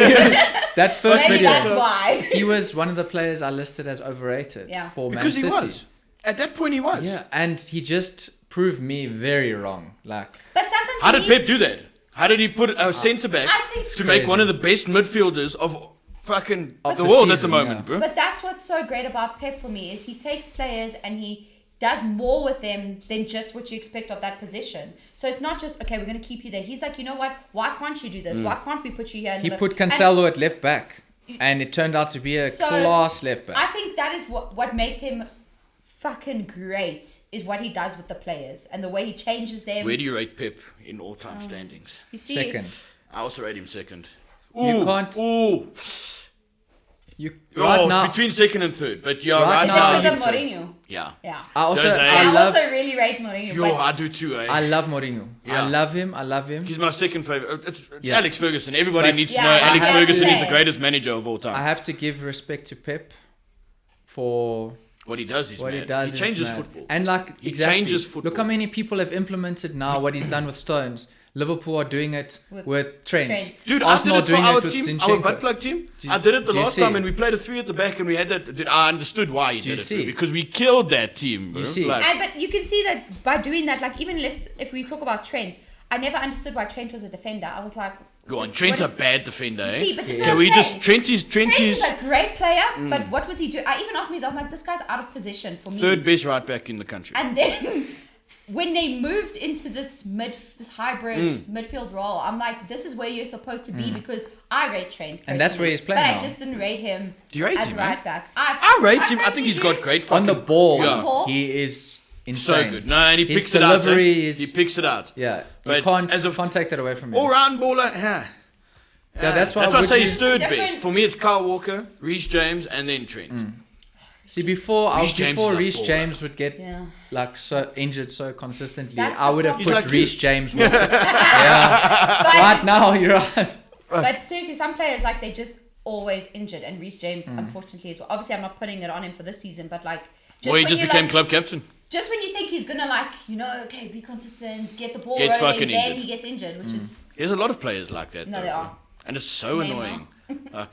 that first Maybe video, that's why. he was one of the players I listed as overrated Yeah. for Man Because he City. was. At that point, he was. Yeah, and he just proved me very wrong. Like, But sometimes How you did need- Pep do that? How did he put a centre back I think it's to make crazy. one of the best midfielders of fucking Of the the world at the season, moment, yeah. bro? But that's what's so great about Pep for me is he takes players and he does more with them than just what you expect of that position. So it's not just okay, we're going to keep you there. He's like, you know what? Why can't you do this? Why can't we put you here? In he the put and Cancelo at left back, and it turned out to be a So, class left back. I think that is what makes him fucking great is what he does with the players and the way he changes them. Where do you rate Pep in all-time standings? You see, Second, I also rate him second. You can't- Ooh. you Oh, right now. between second and third, but yeah, Right right, is now, now. it because of he's- Mourinho? Yeah. Yeah. I also, Jose. I, I love, also really rate Mourinho. Yo, but I do too, eh? I love Mourinho. Yeah. I love him. I love him. He's my second favorite. It's Yeah. Alex Ferguson. Everybody But- needs to Yeah, know I Alex have to Ferguson is say. the greatest manager of all time. I have to give respect to Pep for what he does is what mad. he does. He is changes mad. football. And like He exactly, changes football. look how many people have implemented now what he's done with Stones. Liverpool are doing it with Trent. Dude, Arsenal I did it for doing our it with team, Zinchenko. our butt plug team. I did it the do you last see? time, and we played a 3 at the back, and we had that. Dude, I understood why you Do you did it, see? bro, because we killed that team, bro. You see? Like, But you can see that by doing that, like even less, if we talk about Trent, I never understood why Trent was a defender. I was like, go on, this- Trent's a what- bad defender, eh? See, but this is Can what we I'm just saying. Trent is Trent is a great player, but what was he doing? I even asked myself, I'm like, this guy's out of position for me. third best right back in the country. And then when they moved into this hybrid midfield role, I'm like, this is where you're supposed to be because I rate Trent. And that's personally, where he's playing But now. I just didn't rate him Do you rate as him, right man? back. I rate him. I think he's personally got great On fucking the ball, Yeah. On the ball. he is So insane. good. No, and he His picks it out. delivery eh? is- He picks it out. Yeah, you But can't, as a can't take that away from him. all-round baller, yeah. Yeah, that's why I would say you- he's third Different- best. For me, it's Kyle Walker, Reece James, and then Trent. See, before Reece James is a Reece baller. James would get Yeah. like so injured so consistently, That's I the would have problem. put He's like you. Reece James. yeah, But, right now you're right. but seriously, some players, like, they just always injured. And Reece James, unfortunately, as well. Obviously, I'm not putting it on him for this season, but like, Well, he when just you, became like, club captain. just when you think he's gonna, like, okay, be consistent, get the ball Gets rolling, fucking then injured. he gets injured, which is There's a lot of players like that. No, though, there bro. are. And it's so Neymar. annoying. Like,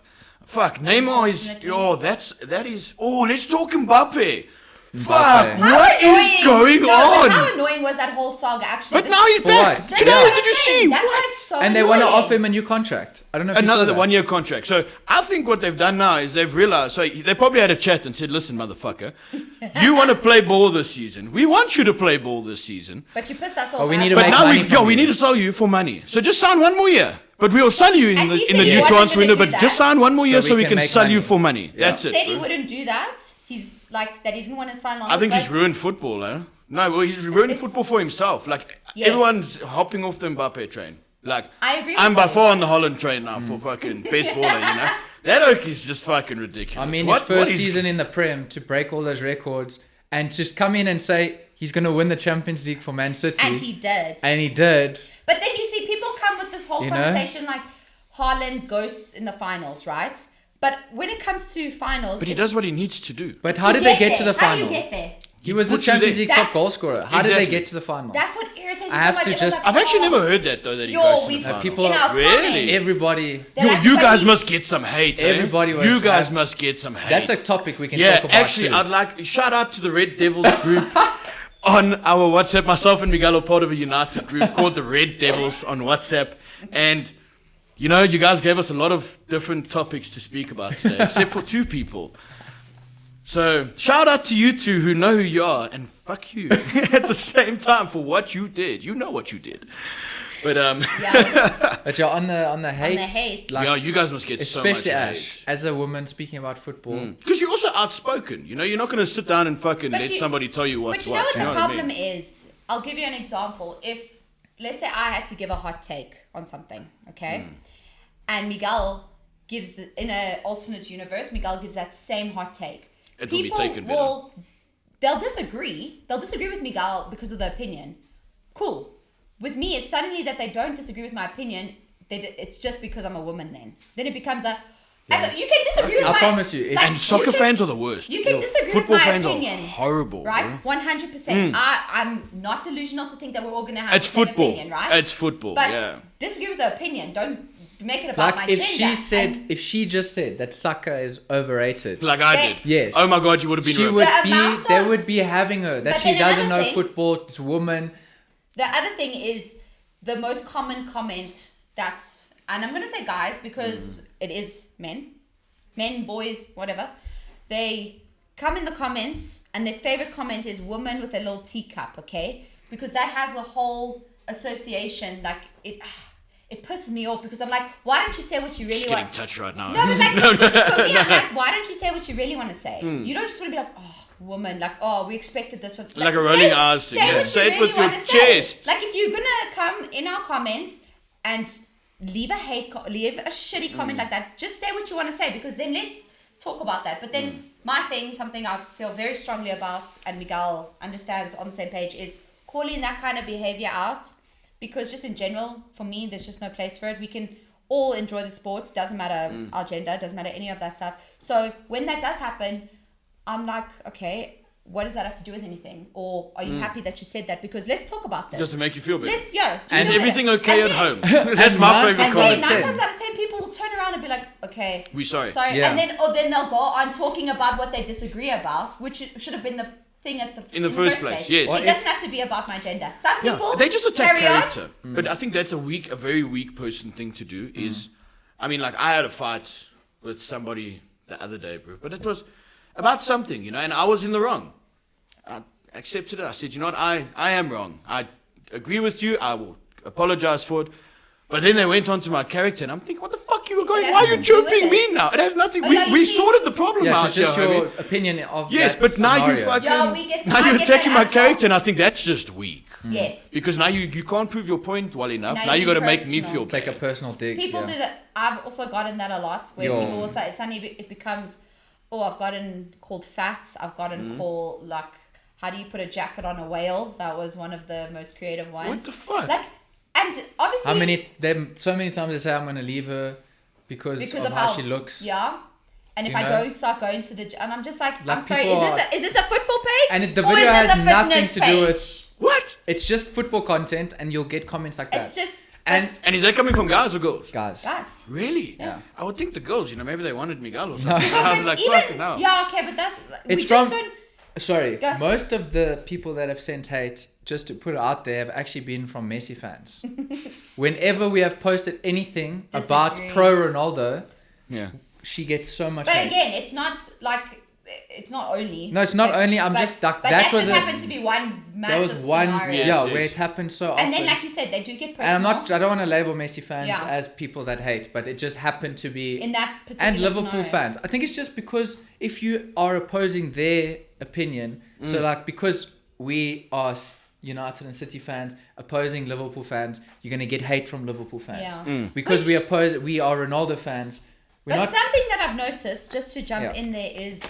fuck, Neymar is. Unfortunately. That is. Oh, let's talk Mbappe. Mbappe. Fuck, what is going But on? how annoying was that whole saga actually? But now he's For back. what? That's Today, what I'm did you saying. see? That's What? why it's so And they want to annoying. offer him a new contract. I don't know if you saw Another that. 1 year contract. So I think what they've done now is they've realized. So they probably had a chat and said, "Listen, motherfucker, you want to play ball this season. We want you to play ball this season. But you pissed us off. we as need to well. But make now money from we you. need to sell you for money. So just sign one more year. But we'll sell you in And the he in the said he new wasn't transfer gonna window. do But just that. sign one more year So so we we can can make sell you money. for money. Yeah. That's it. Said he bro. wouldn't do that. He's like that he didn't want to sign on. I think he's but- ruined football, eh? No, well, he's ruined It's- football for himself. Like, Yes. everyone's hopping off the Mbappe train. Like, I agree I'm with by you. far on the Haaland train now for fucking best baller, you know? That oak is just fucking ridiculous. I mean, What- his first what is- season in the Prem to break all those records and just come in and say he's going to win the Champions League for Man City. And he did. And he did. But then you see people come with this whole You know? conversation like Haaland ghosts in the finals, right? But when it comes to finals, But he it's- does what he needs to do. But how did they get to there. the How final? do you get there? He was the puts you Champions there. League top That's- goal scorer. How did they Exactly. get to the final? That's what irritates me I have so much. to It was just- like, I've actually oh, never heard that, though, that he Yo, goes to the we've- final. people- in our Really? comments, Everybody. they're Yo, like, you but guys he- must get some hate, eh? Everybody was You guys happy. must get some hate. That's a topic we can Yeah, talk about actually, too. I'd like shout out to the Red Devils group on our WhatsApp. Myself and Miguel are part of a United group called the Red Devils on WhatsApp, and you know, you guys gave us a lot of different topics to speak about today, except for two people. So shout out to you two who know who you are, and fuck you at the same time for what you did. You know what you did, but Yeah, But yeah, on the hate, hate. like, yeah, you guys must get so much especially Ash, hate. as a woman speaking about football. Because you're also outspoken. You know, you're not going to sit down and fucking But let you- somebody tell you what's but you know what you know the what I problem mean? is? I'll give you an example. If, let's say I had to give a hot take on something, okay? And Miguel gives, in an alternate universe, Miguel gives that same hot take. It will be taken better. They'll disagree. They'll disagree with Miguel because of the opinion. Cool. With me, it's suddenly that they don't disagree with my opinion. It's just because I'm a woman then it becomes a... you can disagree with I my... promise you, it's- And soccer fans are the worst. You can disagree Football with my fans opinion. are horrible, Right? bro. 100%. I'm not delusional to think that we're all going to have It's the same football. opinion, right? It's football, But yeah. disagree with the opinion. Don't make it about my Like if gender. she said, And if she just said that soccer is overrated, Like I They- did. Yes. Oh my god, you would have been she roped. would The be, amount they of- would be having her that But she then doesn't another know thing- football. It's a woman. the other thing is the most common comment that, and I'm going to say guys because it is men, boys, whatever. They come in the comments and their favorite comment is woman with a little teacup, okay? Because that has a whole association, like it pisses me off because I'm like, why don't you say what you really Just want? getting touched right now. No, but like, for me, I'm like, why don't you say what you really want to say? You don't just want to be like, oh, woman, like, oh, we expected this. Like a rolling R's thing, yeah. what Say you it with really your wanna say. chest. Like, if you're gonna come in our comments and leave a shitty comment like that, just say what you want to say because then let's talk about that. But then my thing, something I feel very strongly about, and Miguel understands on the same page, is calling that kind of behavior out. Because just in general, for me, there's just no place for it. We can all enjoy the sport. Doesn't matter our gender. Doesn't matter any of that stuff. So when that does happen, I'm like, okay, what does that have to do with anything? Or are you happy that you said that? Because let's talk about this. Just to make you feel better. Let's go. Is everything okay at home? That's And my nine- favorite And then comment. 9 times out of 10 people will turn around and be like, okay. We sorry. Yeah. And then they'll go on talking about what they disagree about, which should have been the thing In the first place, yes. It doesn't have to be about my gender. Some people They just attack carry on. character. But I think that's a very weak person thing to do is, I mean, like I had a fight with somebody the other day, bro, but it was about something, you know, and I was in the wrong. I accepted it. I said, you know what, I am wrong. I agree with you. I will apologize for it. But then they went on to my character, and I'm thinking, what the fuck you were going? It has Why are you nothing to do with chirping me it. now? It has nothing. Oh, yeah, we you see- sorted the problem Yeah, out. it's just here, your homie. opinion of Yes, that but now you scenario. fucking Yeah, now I you're get attacking that my as well. character, and I think that's just weak. Yes. Because now you can't prove your point well enough. Now Now you you're got to make me personal. feel Take a bad. personal dig. People yeah. do that. I've also gotten that a lot where Yo. people also, it's only, it becomes, oh, I've gotten called fat. I've gotten called, like, how do you put a jacket on a whale? That was one of the most creative ones. What the fuck? Like, and obviously. So many times they say I'm gonna leave her because of how she looks. Yeah. And if You I know? don't start going to the and I'm just like Like I'm sorry, people is this a football page? And the Or video is this has a nothing fitness to do page? with. What? It's just football content, and you'll get comments like that. It's just And- it's- And is that coming from guys or girls? Guys. guys. Really? Yeah. I would think the girls, you know, maybe they wanted Miguel or something. I was But like, even, fucking hell. yeah, okay, but that It's we from- just don't. Sorry, Go. most of the people that have sent hate, just to put it out there, have actually been from Messi fans. Whenever we have posted anything about Disagree. pro Ronaldo, Yeah. she gets so much But hate. again, it's not like it's not only. No, it's not but- only, I'm but- just like, but that was just a- happened to be one That massive was one, scenario. Yes, yeah, yes. where it happened so often. And then, like you said, they do get personal. And I don't want to label Messi fans Yeah. as people that hate, but it just happened to be in that particular and Liverpool scenario. fans. I think it's just because if you are opposing their opinion, so like because we are United and City fans opposing Liverpool fans, you're gonna get hate from Liverpool fans. Yeah. Because Which- we are Ronaldo fans. We're But not. something that I've noticed, just to jump Yeah. in there, is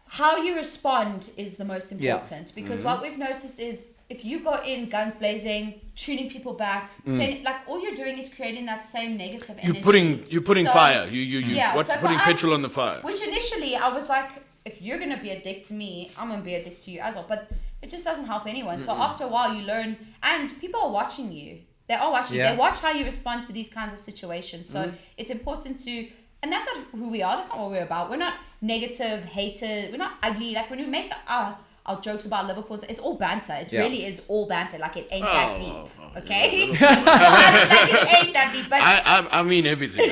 how you respond is the most Yeah. important. Because what we've noticed is if you go in guns blazing, tuning people back, saying, like all you're doing is creating that same negative energy. You're putting So- fire. Yeah, so for putting us- petrol on the fire. Which initially I was like, if you're gonna be a dick to me, I'm gonna be a dick to you as well. But it just doesn't help anyone. So after a while, you learn, and people are watching you. They are watching. Yeah. They watch how you respond to these kinds of situations. So it's important to, and that's not who we are. That's not what we're about. We're not negative, haters. We're not ugly. Like when we make our jokes about Liverpool, it's all banter. It Yeah. really is all banter. Like it ain't that deep. Oh, Okay? yeah, Like it ain't that deep. But I mean everything.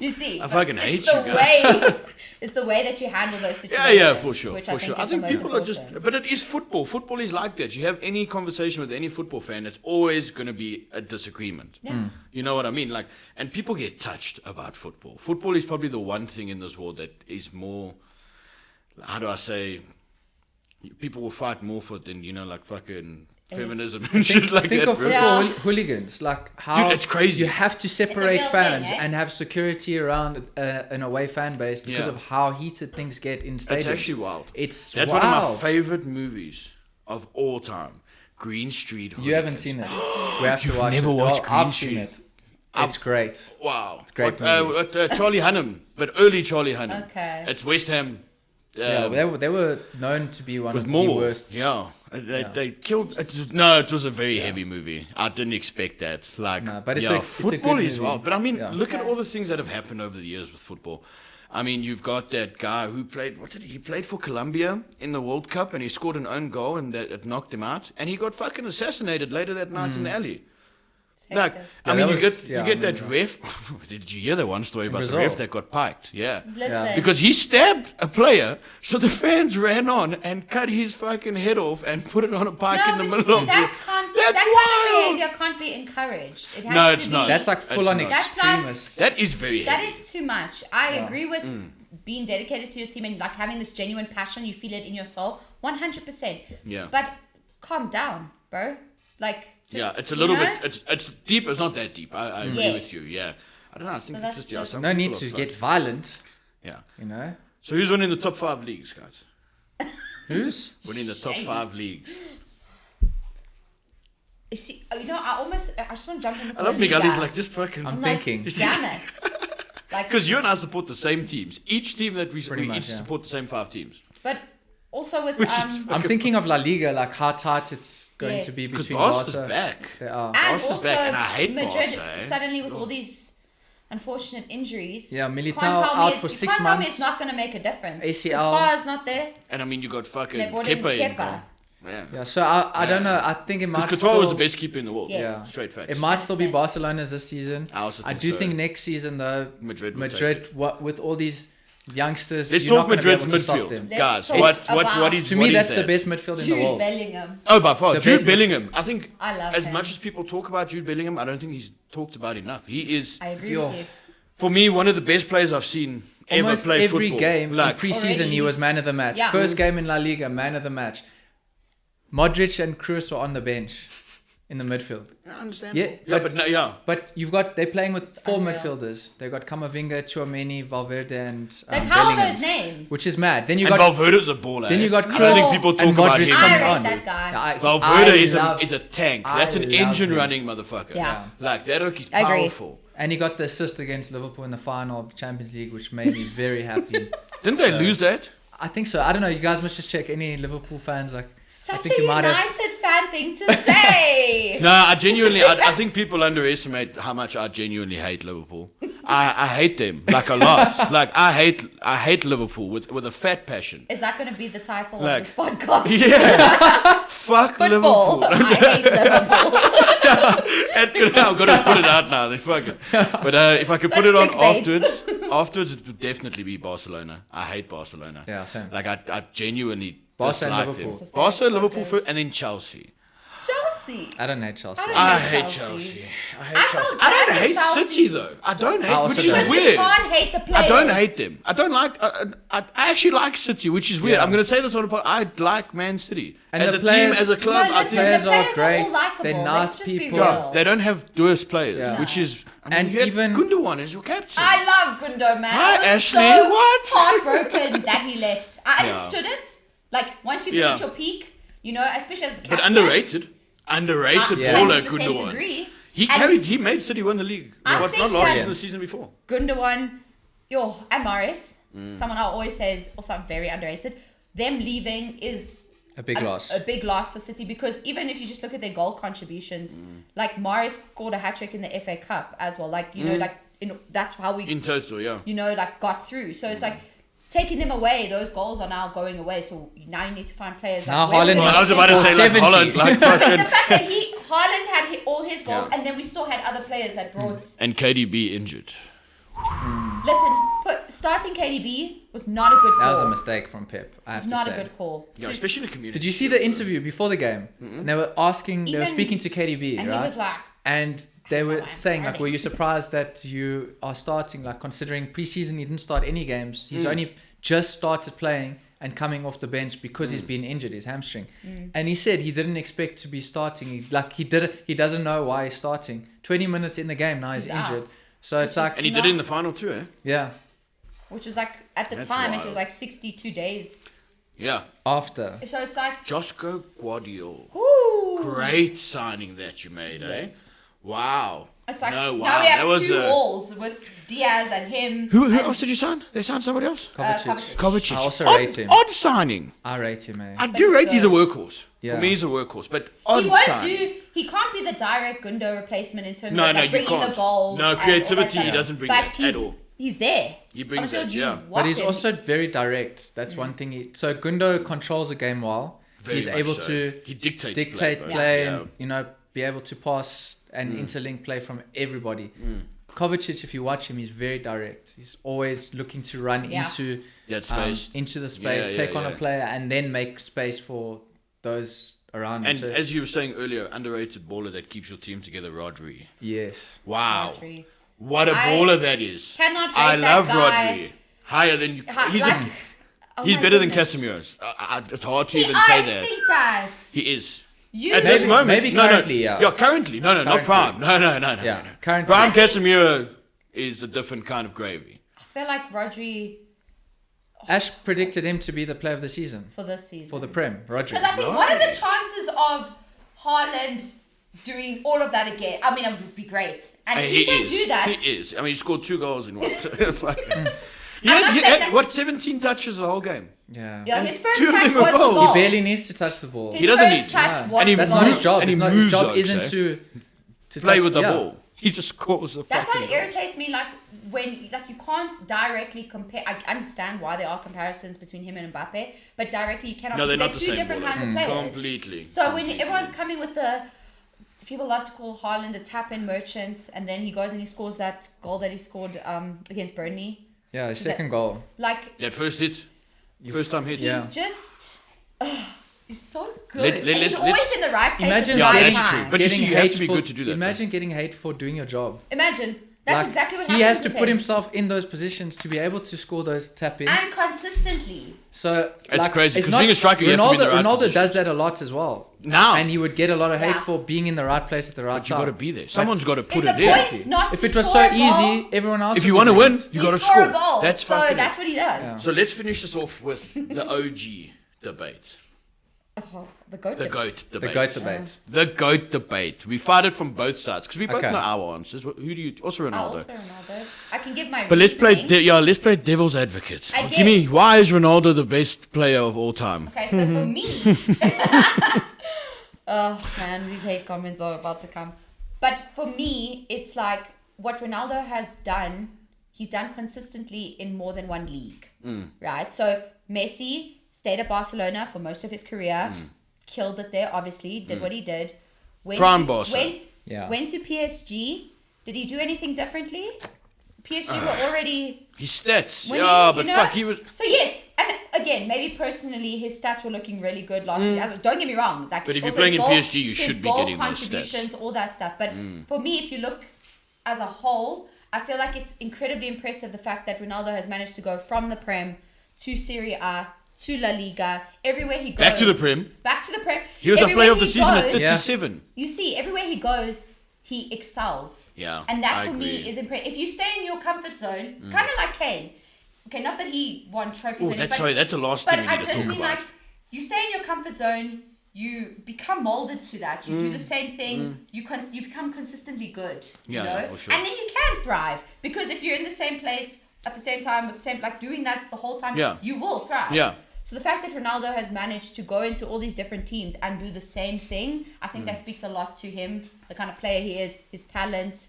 you see, I fucking hate it's the you guys. way. It's the way that you handle those Yeah, situations. yeah, for sure, which for sure. I is think the most people are just, important. but it is football. Football is like that. You have any conversation with any football fan, it's always going to be a disagreement. Yeah. You know what I mean? Like, and people get touched about football. Football is probably the one thing in this world that is more, how do I say, people will fight more for it than, you know, like fucking feminism and shit like Think that. of bro. football Yeah. hooligans, like how Dude, it's crazy. you have to separate real fans thing, eh? and have security around an away fan base because Yeah. of how heated things get in stadiums. It's actually wild. It's That's wild. one of my favorite movies of all time. Green Street. You haven't Hooligans. seen it. We have You've to watch never it. watched Well, I've Green seen Street? it. It's great. Wow. It's great Charlie Hunnam, but early Charlie Hunnam. Okay. It's West Ham. Yeah, they were known to be one with of more. the worst. Yeah. They killed. It was a very heavy movie. I didn't expect that. Like, No, but it's yeah, a football good is movie. wild. But I mean, Yeah. look at Okay. all the things that have happened over the years with football. I mean, you've got that guy who played. What did he played for Colombia in the World Cup, and he scored an own goal, and it knocked him out, and he got fucking assassinated later that night in the alley. It's Like, hectic. I Yeah, mean, that you was- get yeah, you I get that remember. ref. Did you hear that one story about Brazil. the ref that got piked? Yeah. Listen, Because he stabbed a player, so the fans ran on and cut his fucking head off and put it on a pike no, in the but middle you of see, the. that kind wild. of behavior can't be encouraged. It has No, to it's be, not. That's like full on That's not. extremist. That is very That heavy. is too much. I Yeah. agree with being dedicated to your team and like having this genuine passion. You feel it in your soul, 100%. Yeah. But calm down, bro. Like, just, Yeah, it's a you little know? bit. It's deep. It's not that deep. I agree Yes. with you. Yeah. I don't know. I think So it's that's just just- some No need people to are get fucked. violent, Yeah. you know. So who's winning the top 5 leagues, guys? Who's? Winning the top Shame. 5 leagues. You see, you know, I just want to jump in with I love the Miguel. He's Liga. like just fucking. I'm like, thinking. damn it. Like, Because you and I support the same teams. Each team that we Pretty each much, yeah. support the same 5 teams. but Also with I'm thinking of La Liga, like how tight it's going Yes. to be Because between Barca's Barca. back. They are. and Barca's also back, and I hate Madrid Barca, eh? suddenly with all these unfortunate injuries. Yeah, Militao Can't tell me out it- for you 6 can't tell me months. it's not going to make a difference. ACL. Qatar's not there. And I mean, you got fucking They brought in Kepa in. Kepa. Yeah. Yeah, so I don't know. I think it might Because Qatar still, was the best keeper in the world. Yes. Yeah. Straight facts. It might still be 100%. Barcelona's this season. I also I think do so. think next season though, Madrid will Madrid what with all these youngsters, Let's you're talk not gonna be Madrid's able to stop midfield. them. Let's Guys, talk what about- is To what me, is that's the that? best midfield in the Jude world. Bellingham. Oh, by far. The Jude best- Bellingham. I think I love as him. much as people talk about Jude Bellingham, I don't think he's talked about enough. He is, I agree Yo. with you. for me, one of the best players I've seen ever Almost play every football. game Like, in pre-season, he was man of the match. Yeah. First game in La Liga, man of the match. Modric and Kroos were on the bench in the midfield. I understand. Yeah, Yeah, but- but no, yeah. But they're playing with four unreal. midfielders. They've got Camavinga, Chouameni, Valverde, and Like, how are Bellingham, those names? which is mad. Then you And got Valverde's a baller. then you got I don't think Kroos people talk and about Modric him. I coming rate on. that guy. Yeah, Valverde is love- a tank. I That's an love engine him. running motherfucker. Yeah. Like, that hook is I agree. powerful. And he got the assist against Liverpool in the final of the Champions League, which made me very happy. Didn't they lose that? I think so. I don't know. You guys must just check. Any Liverpool fans, like, I Such think a you might have. United fan thing to say. No, I genuinely, I think people underestimate how much I genuinely hate Liverpool. I hate them, like, a lot. Like, I hate Liverpool with a fat passion. Is that going to be the title Like- of this podcast? Yeah. Fuck Football. Liverpool. I hate Liverpool. That's good. I've got to put it out now. They fuck it. But if I could put Such it on clickbait. afterwards it would definitely be Barcelona. I hate Barcelona. Yeah, same. Like, I genuinely Barca and dislike Liverpool. them. Barca, Liverpool first, and then Chelsea. Chelsea. I don't hate Chelsea. I don't I hate hate Chelsea. Chelsea. I I hate Chelsea. felt I don't bad for hate Chelsea. City though. I don't I hate, also which don't. is Because weird. you can't hate the players. I don't hate them. I don't like. I actually like City, which is weird. Yeah. I'm gonna say this on the pod. I like Man City And as the a players- team, as a club. No, I listen, think players the are players great. all likable. They're Let's nice just be people. real. yeah, they don't have worst players, Yeah. which is. I mean, And you had even- Gundogan as your captain. I love Gundo, man. Hi, I was Ashley. so What? heartbroken that he left. I Yeah. understood it. Like, once you Yeah. hit your peak, you know, especially as the captain. But underrated Yeah. baller 100% Gundogan. agree. He And He made City win the league. I What, think not last that- season, the season before. Gundogan, and Morris, someone I always say is also very underrated. Them leaving is A big loss. A big loss for City, because even if you just look at their goal contributions, like Morris scored a hat trick in the FA Cup as well. Like, you know, like that's how we In total, yeah. you know, like got through. So it's like taking him away, those goals are now going away. So now you need to find players. Now like, where Haaland would Well, they I was fit? about to Or say like 70. Holland, like The fucking. fact that Haaland had all his goals, Yeah. and then we still had other players that brought. And KDB injured. Listen, starting KDB was not a good call. That was a mistake from Pep. I have It's to not say. a good call. Yeah, So- especially in the community. Did you see the interview before the game? And they were asking, they were Even- speaking to KDB, and right? he was like, And they were I'm saying, like, starting. were you surprised that you are starting? Like, considering preseason, he didn't start any games. He's only just started playing and coming off the bench because he's been injured, his hamstring. And he said he didn't expect to be starting. He doesn't know why he's starting. 20 minutes in the game, now he's He's injured. out. So it's Which like, is- And he did it in the final too, eh? yeah, which was like at the That's time it wild. was like 62 days. Yeah. after. So it's like, Josko Guardiola. whoo. Great signing that you made, eh? Yes. Wow. It's like No, wow. now we That have was two a- walls with Diaz and him. Who and, else did you sign? They signed somebody else? Kovacic. Kovacic. I also odd, rate him. Odd signing. I rate him, eh? I do he's rate he's a good. workhorse. Yeah. For me, he's a workhorse. But odd He won't signing. he can't be the direct Gundo replacement in terms No, of no, like you bringing can't. the goals. No, and all creativity, that stuff. he doesn't bring but that he's, at all. He's there. He brings On the field, that, you yeah. watch But he's him. also very direct. That's one thing. So Gundo controls the game well. Very He's much able so. to He dictates dictate play, play, bro. and you know be able to pass and interlink play from everybody. Mm. Kovacic, if you watch him, he's very direct. He's always looking to run Yeah. into That space. into the space, Yeah, take yeah, on a yeah. player, and then make space for those around him. And So, as you were saying earlier, underrated baller that keeps your team together, Rodri. yes, Wow. Rodri. What a I baller that is. cannot rate I that love guy. Rodri. Higher than you. Ha- He's, like- oh he's my better than goodness. Casemiro's. It's hard to See, even say I that. think that. He is. You At this Maybe- moment. maybe no, currently, no. yeah. Yeah, currently. No, not Currently. prime. No. Yeah, no. currently. Prime Casemiro is a different kind of gravy. I feel like Rodri Ash predicted him to be the player of the season for this season. for the Prem. Rodri. Because I think what are the chances of Haaland doing all of that again? I mean, it would be great. And if he can do that, He is. I mean, he scored 2 goals in what? Fucking- He had, what, 17 touches the whole game? Yeah. Yeah, his first Two of touch them were was the goals. goal. He barely needs to touch the ball. His He doesn't first need to. touch Yeah. was And he the That's goal. not his job. And he His moves, job I'd isn't say. to Play touch- with the yeah. ball. He just scores the That's why fucking it irritates me, like, when, like, you can't directly compare. I understand why there are comparisons between him and Mbappe, but directly you cannot. No, they're because not the two same different baller. kinds of players. Completely. So when everyone's coming with the people love to call Haaland a tap-in merchant, and then he goes and he scores that goal that he scored against Burnley. Yeah, his second goal. Like, That first hit. First time hit. Yeah. he's just... he's so good. Let- And let's- he's always let's- in the right place Imagine at the Yeah, right that's time. true. But you see, you have to be for- good to do that, Imagine getting hate for doing your job. Imagine. That's Like, exactly what he happens has to with put him. himself in those positions to be able to score those tap-ins. And consistently. So It's crazy, 'cause being a striker, you have to be in the right Ronaldo positions. does that a lot as well. Now. And he would get a lot of hate Yeah. for being in the right place at the right But you time. got to be there. Someone's got to put Is it the in. point not If to it was score so a goal? easy, everyone else If would you be want to doing win, it. you You got to score score. a goal. That's so fucking that's it. what he does. Yeah. So let's finish this off with the OG debate. Oh, the goat. The GOAT The debate. GOAT debate. The GOAT debate. We fight it from both sides because we both Okay. know our answers. Who do you? Also Ronaldo. Also Ronaldo. I can give my But let's play. reasoning. Let's play devil's advocate. I Give me. get- Why is Ronaldo the best player of all time? Okay, so for me... oh, man, these hate comments are about to come. But for me, it's like what Ronaldo has done, he's done consistently in more than one league. Right? So Messi stayed at Barcelona for most of his career, killed it there, obviously, did what he did. Went Prime to, Barca. Yeah. Went to PSG. Did he do anything differently? PSG were already His stats. winning, Yeah, but you know? fuck, he was. So yes, and again, maybe personally his stats were looking really good last season. Don't get me wrong. Like, But if you're also playing his in goal- PSG, you his should be goal getting those stats. contributions, all that stuff. But for me, if you look as a whole, I feel like it's incredibly impressive the fact that Ronaldo has managed to go from the Prem to Serie A to La Liga, everywhere he goes. Back to the Prem. Back to the Prem. He was a Everywhere player of the he season at goes, 37. you see, everywhere he goes, he excels. Yeah, And that I for me agree. is impressive. If you stay in your comfort zone, kind of like Kane. Okay, not that he won trophies. Oh, or anything, that's but, sorry. That's the last but thing we I need to just talk mean about. like, you stay in your comfort zone, you become molded to that. You do the same thing. You become consistently good. Yeah, you know? yeah, for sure. And then you can thrive because if you're in the same place at the same time with the same doing that the whole time, Yeah. you will thrive. Yeah. So the fact that Ronaldo has managed to go into all these different teams and do the same thing, I Mm. think that speaks a lot to him, the kind of player he is, his talent,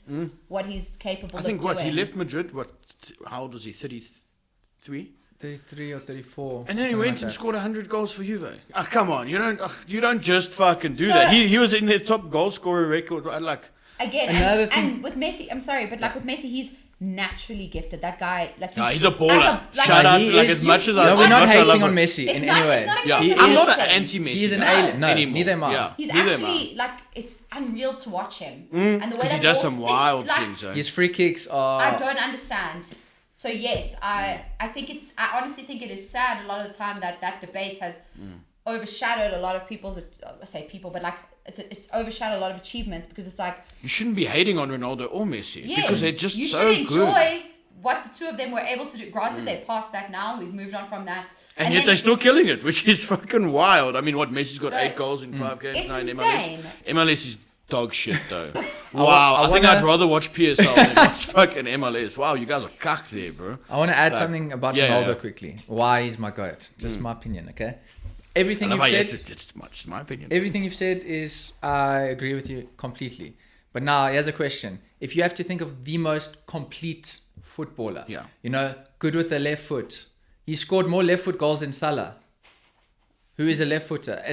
what he's capable I of think doing. what he left Madrid. What? How old was he? 33. 33 or 34. And then he something went like and that. scored 100 goals for Juve. Ah, come on, you don't just fucking do So- that. He was in their top goal scorer record. Like, Again, Another and, thing- and with Messi, I'm sorry, but like with Messi, he's naturally gifted. That guy, like, nah, he's a as baller. like- Shout out, he like is- as much as I. No, we're as not much as I love hating on him. Messi It's in not- any way. it's not a Yeah, case of I'm is- not hating. an anti-Messi. He is an guy alien. No, anymore. neither am I. Yeah, He's neither am I. actually like it's unreal to watch him, and the way 'Cause that he does ball some sticks, wild like, things. Eh? His free kicks are. I don't understand. So yes, I think it's. I honestly think it is sad a lot of the time that debate has overshadowed a lot of people's. I say people, but like it's overshadowed a lot of achievements because it's like You shouldn't be hating on Ronaldo or Messi yes, because they're just you so should enjoy good. what the two of them were able to do. Granted, they're past that now. We've moved on from that. And yet then- they're still killing it, which is fucking wild. I mean, what, Messi's got So- 8 goals in 5 games It's now in insane. MLS? MLS is dog shit, though. wa- Wow, I I think wanna- I'd rather watch PSL than watch fucking MLS. Wow, you guys are cucked there, bro. I want to add Like, something about yeah, Ronaldo yeah. quickly. Why he's my GOAT. Just my opinion, okay? Everything I you've love how said, it's my opinion. everything you've said is I agree with you completely. But now here's a question: if you have to think of the most complete footballer, Yeah. you know, good with the left foot, he scored more left foot goals than Salah, who is a left footer.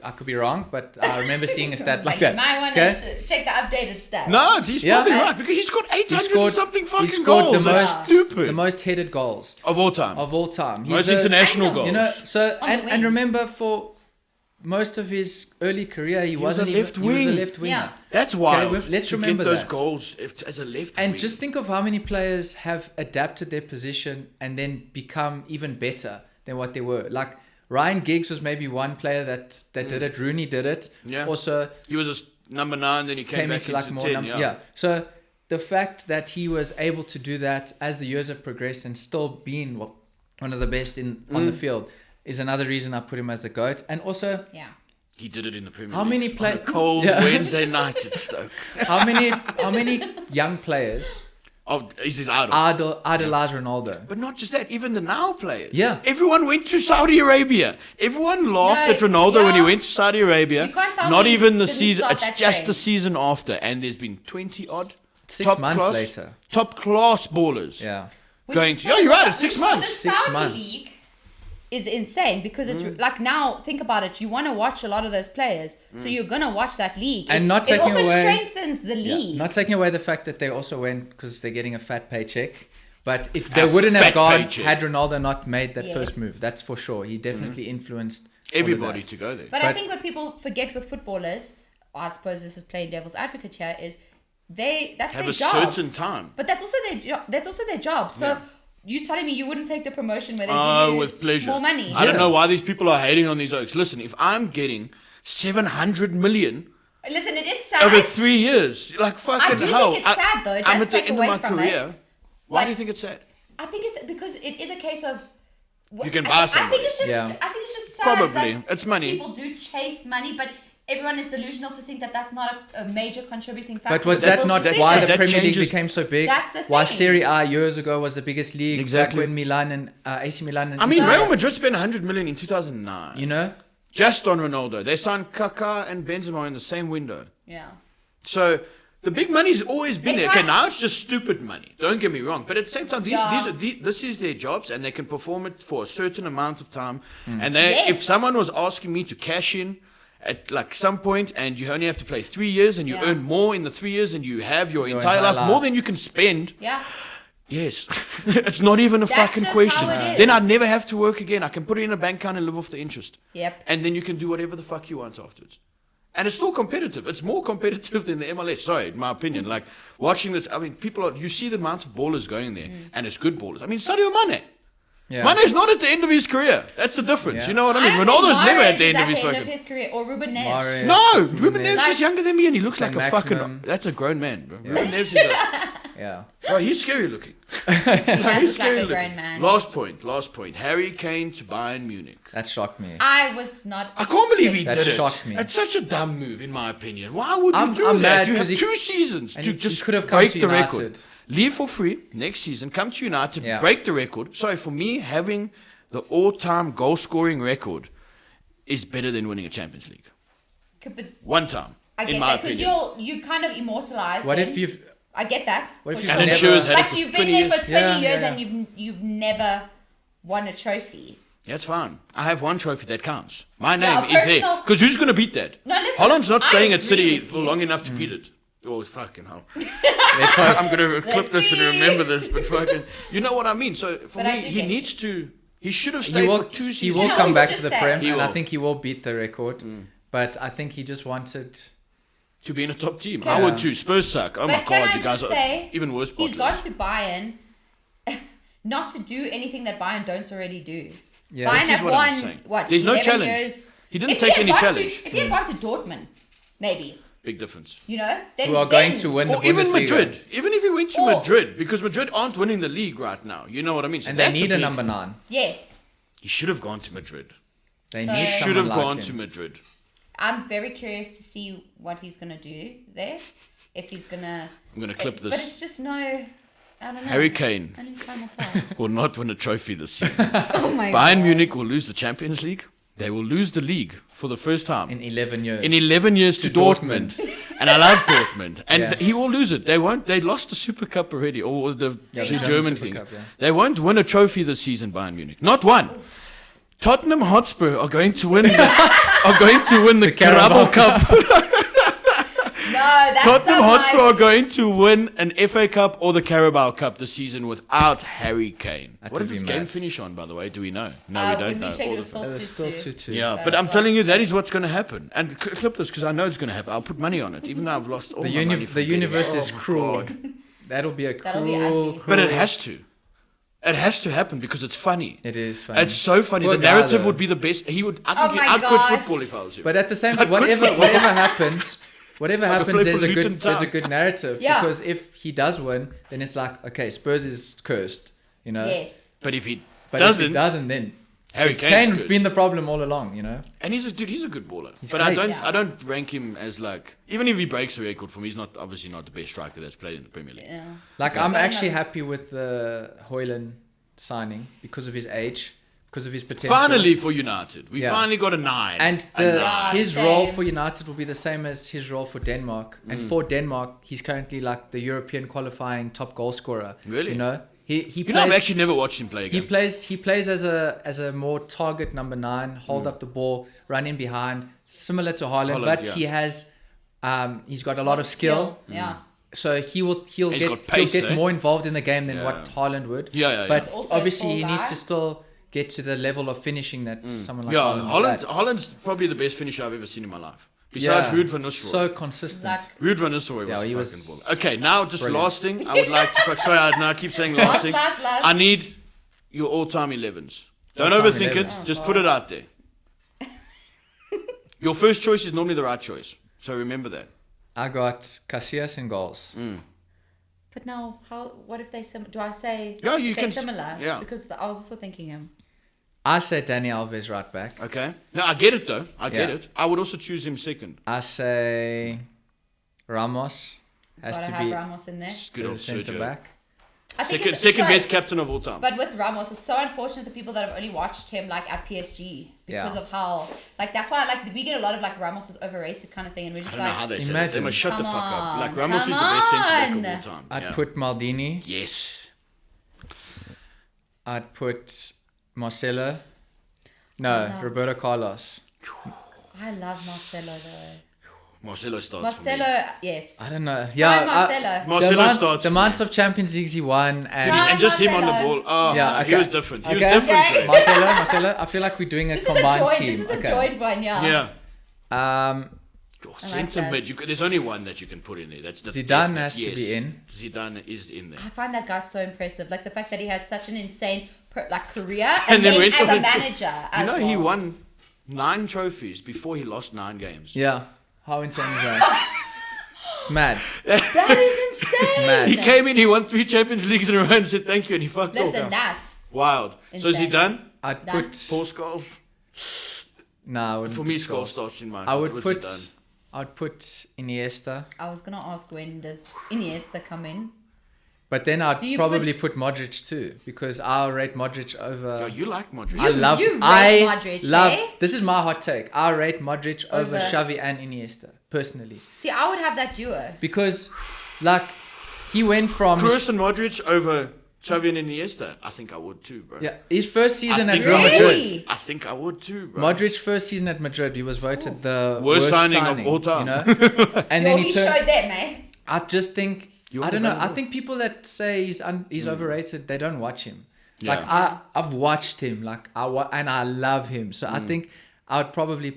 I could be wrong, but I remember seeing a stat like You that. might want Okay? to check the updated stats. No, he's Yeah. probably right because he's got 800 and something he fucking scored goals. That's stupid. the most headed goals of all time. of all time. He's Most the- international and goals. You know, so On the and wing. remember for most of his early career, he was wasn't a even left he was a wing. left winger. Yeah. That's wild. let's to remember get those that. goals as a left And wing. just think of how many players have adapted their position and then become even better than what they were. Like Ryan Giggs was maybe one player that did it. Rooney did it. Yeah. Also he was a number 9, then he came back into like more 10. yeah. So the fact that he was able to do that as the years have progressed and still being one of the best on the field is another reason I put him as the GOAT. And also, Yeah. He did it in the Premier How League. many on a cold Yeah. Wednesday night at Stoke. how many young players Oh, he's his idol. Idolize Ronaldo. But not just that, even the now players. Yeah. Everyone went to Saudi Arabia. Everyone laughed No, at Ronaldo when he yeah. went to Saudi Arabia. You can't tell Not me even the didn't season. start It's that just trend. the season after. And there's been 20 odd 6 months later. top class ballers. Yeah. Going to, for yeah, the you're right, Sa- it's 6 which for months. the 6 Saudi months. League is insane because it's like now think about it. You want to watch a lot of those players, so you're gonna watch that league. And it, not it taking also away- strengthens the Yeah. league. Not taking away the fact that they also went because they're getting a fat paycheck. But they A wouldn't fat have gone paycheck. had Ronaldo not made that Yes. first move. That's for sure. He definitely influenced all of Everybody that. to go there. But I But- think what people forget with footballers, I suppose this is playing devil's advocate here, is that's Have their a job. certain time. But that's also their job. That's also their job. So Yeah. you telling me you wouldn't take the promotion where they Oh, give you with pleasure. more money? I don't Yeah. know why these people are hating on these oaks. Listen, if I'm getting 700 million Listen, it is sad. over 3 years, like I fucking do hell. think it's sad though. It I'm does at the take end away of my from career. it. Why But- do you think it's sad? I think it's because it is a case of. You can I buy think- I somebody. think it's just. Yeah. I think it's just sad. Probably. that It's money. People do chase money, but everyone is delusional to think that that's not a major contributing factor. But was to that people's not decisions. why the that Premier League changes- became so big? That's the Why thing. Serie A years ago was the biggest league Exactly. back when Milan and AC Milan and I mean, So- Real Madrid spent 100 million in 2009. you know, Just on Ronaldo. They signed Kaká and Benzema in the same window. Yeah. So the big money's always been It there. Okay, can't- now it's just stupid money. Don't get me wrong. But at the same time, Yeah. this is their jobs and they can perform it for a certain amount of time. And they, Yes. if someone was asking me to cash in at like some point and you only have to play 3 years and you Yeah. earn more in the 3 years and you have your Your entire entire life, more life. than you can spend, Yeah. yes. It's not even a That's fucking just question. how it Then is. I'd never have to work again. I can put it in a bank account and live off the interest. Yep. And then you can do whatever the fuck you want afterwards. And it's still competitive. It's more competitive than the MLS. Sorry, in my opinion. Like watching this, I mean, you see the amount of ballers going there, and it's good ballers. I mean, Sadio Mane. yeah. Mane's not at the end of his career. That's the difference. Yeah. You know what I mean? don't think Ronaldo's never Mahrez at the is end of his end of fucking. his career, or Ruben Neves. Mahrez. No, Ruben Neves Like- is younger than me, and he looks like a Maximum. fucking. That's a grown man. Bro. Ruben Neves is a. yeah. Oh, he's scary looking. He does He's look like scary a looking. grown man. Last point. Harry Kane to Bayern Munich. That shocked me. I was not. I can't believe he That did it. shocked me. It's such a dumb move, in my opinion. Why would you I'm do mad that? You have 'cause he- 2 seasons and to he just could have come break to the United. record. Leave for free next season. Come to United, Yeah. break the record. Sorry, for me, having the all-time goal-scoring record is better than winning a Champions League. But One time, I in get my that because opinion. you kind of immortalize. What them. if you've I get that. What if for you've sure. And never- Insurers had it But for you've 20 been there years. for 20 Yeah, years yeah. and you've never won a trophy. That's fine. I have one trophy that counts. My Yeah, name is there. personal- Because who's going to beat that? No, listen, Holland's not I staying at agree City with for you. long enough to beat it. Oh, fucking hell. let's hope- I'm going to clip this and see. remember this, but fucking, you know what I mean? So for But I me, do he get needs to, he should have he stayed will for 2 he seasons. will Yeah, come I back was to the just Prem, saying. and He I will. think he will beat the record. But I think he just wanted. To be in a top team. Yeah. I would too. Spurs suck. Oh my But can god, I you guys just are say, even worse. He's bottlers. gone to Bayern not to do anything that Bayern don't already do. Yeah. Bayern This is have what I'm won, saying. what, There's no 11 challenge. years? He didn't If take had any gone to- challenge. if he had gone to Dortmund, maybe, Big difference. you know, then Who are going then- to win the Or even Bundesliga. Madrid. Even if he went to Or- Madrid, because Madrid aren't winning the league right now. You know what I mean? So And they that's need a big- number 9. Yes, He should have gone to Madrid. They So- need Should Should someone have like gone him. to Madrid. I'm very curious to see what he's gonna do there. If he's gonna, I'm going to clip but this. it's just no, I don't know. Harry Kane Only time will tell. will not win a trophy this season. Oh my Bayern god. Munich will lose the Champions League. They will lose the league for the first time. In 11 years. In 11 years to Dortmund. And I love Dortmund. And Yeah. he will lose it. They won't. They lost the Super Cup already, or the Yeah, the German German Super thing. Cup, yeah. They won't win a trophy this season, Bayern Munich. Not one. Tottenham Hotspur are going to win the Carabao Treble Cup. No, that's Tottenham not Hotspur are going to win an FA Cup or the Carabao Cup this season without Harry Kane. That What would did this be game mad. finish on, by the way? Do we know? No, we don't when know. we check All it was the- still It was still 2-2. 2-2. Yeah, That's but I'm what telling you, I'm that is what's going to happen. And clip this because I know it's going to happen. I'll put money on it, even though I've lost all The, my money. from the betting. universe Oh is my cruel. God. That'll be a That'll be cruel, ugly. But it cruel- has to. It has to happen because it's funny. It is funny. It's so funny. Poor The guy, narrative though. would be the best. I think Oh my I'd quit gosh. football if I was him. But at the same I'd time, quit whatever football. happens, play there's for a Luton good there's a Town. good narrative. Yeah. Because if he does win, then it's like, okay, Spurs is cursed, you know. Yes. But if he But doesn't, if he doesn't, then Harry Kane's Kane's good. been the problem all along, you know. And he's a good baller. He's But great. I don't rank him as like, even if he breaks a record for me, he's obviously not the best striker that's played in the Premier League. Yeah. Like, Just I'm don't actually have- happy with the Haaland signing because of his age, because of his potential. Finally for United, we Yeah. finally got a 9. And A nine. his Same. role for United will be the same as his role for Denmark. And for Denmark, he's currently like the European qualifying top goal scorer. Really? You know, he You know, I've plays. actually never watched him play He again. plays as a more target number 9, hold up the ball, run in behind, similar to Haaland, Haaland, but yeah. he has he's got a lot of skill. Yeah. So he'll He's got get pace, eh? more involved in the game than Yeah. what Haaland would. Yeah. But He's also a obviously tall he needs guy. to still get to the level of finishing that someone like Yeah, Haaland. Holland's probably the best finisher I've ever seen in my life. Besides Ruud van Nistelrooy. So consistent. Like, Ruud van Nistelrooy was Yeah, he a was fucking baller. Okay, now just brilliant. last thing. I would like to... Sorry, I keep saying last thing. last. I need your all-time 11s. Don't All-time overthink 11s. it. Just put it out there. Your first choice is normally the right choice. So remember that. I got Casillas in goals. But now, what if they do I say Yeah, you if they're can- similar? yeah. Because I was also thinking him. I say Dani Alves right back. Okay? Now, I get it, though. I get Yeah. it. I would also choose him second. I say Ramos has Gotta to have be Ramos in there. It's good the old centre Sergio. back. I think Second, it's second sorry, best captain of all time. But with Ramos, it's so unfortunate the people that have only watched him like at PSG because Yeah. of how like that's why like we get a lot of like Ramos is overrated kind of thing, and we're I just don't know like how they say it. They Imagine. must shut the Come fuck up. Like, on, Ramos is the come best centre back on. of all time. I'd Yeah. put Maldini. Yes. I'd put Marcelo. No, No. Roberto Carlos. I love Marcelo though. Marcelo starts Marcelo, for me. yes. I don't know. Prime Yeah, Marcelo. Marcelo starts the for amount me. of Champions Leagues he won, and Prime And just him on the Marcelo. ball. Oh, Yeah, he okay. was different. He was Okay. different. Okay. Bro. Marcelo. I feel like we're doing a This is a combined joint. team. This is a Okay. joint one, yeah. Yeah. Oh, Centre that. mid. There's only one that you can put in there. That's the Zidane definite. has to be in. Zidane is in there. I find that guy so impressive. Like the fact that he had such an insane career And and, then then went as on a the- manager. You know, he well. won 9 trophies before he lost 9 games. Yeah. How insane is that? It's mad. That is insane. Mad. He came in, he won 3 Champions Leagues in a row and said thank you, and he fucked Listen, off. that's Wild. So is he Insane. done? I'd Done. put. Paul Scholes? Nah, I wouldn't For put me, Scholes. Scholes starts in my I would What's put. Zidane? I'd put Iniesta, I was gonna ask when does Iniesta come in? but then I'd Do you probably put- put Modric too because I rate Modric over. Oh, you like Modric. I love. you rate I Modric, love. eh? This is my hot take. I rate Modric over Over- Xavi and Iniesta personally See, I would have that duo. because, like, he went from Kroos and Modric over Xavi and Iniesta. I think I would too, bro. his first season I at think Real I would. Madrid. Really? I think I would too, bro. Modric's first season at Madrid, he was voted the Worst signing of all time. You know? And Yo, then he he turned. showed them, eh? I just think You I want don't the know. I Ballon d'Or? think people that say he's overrated, they don't watch him. Yeah. Like I've watched him, like and I love him. So I think I would probably.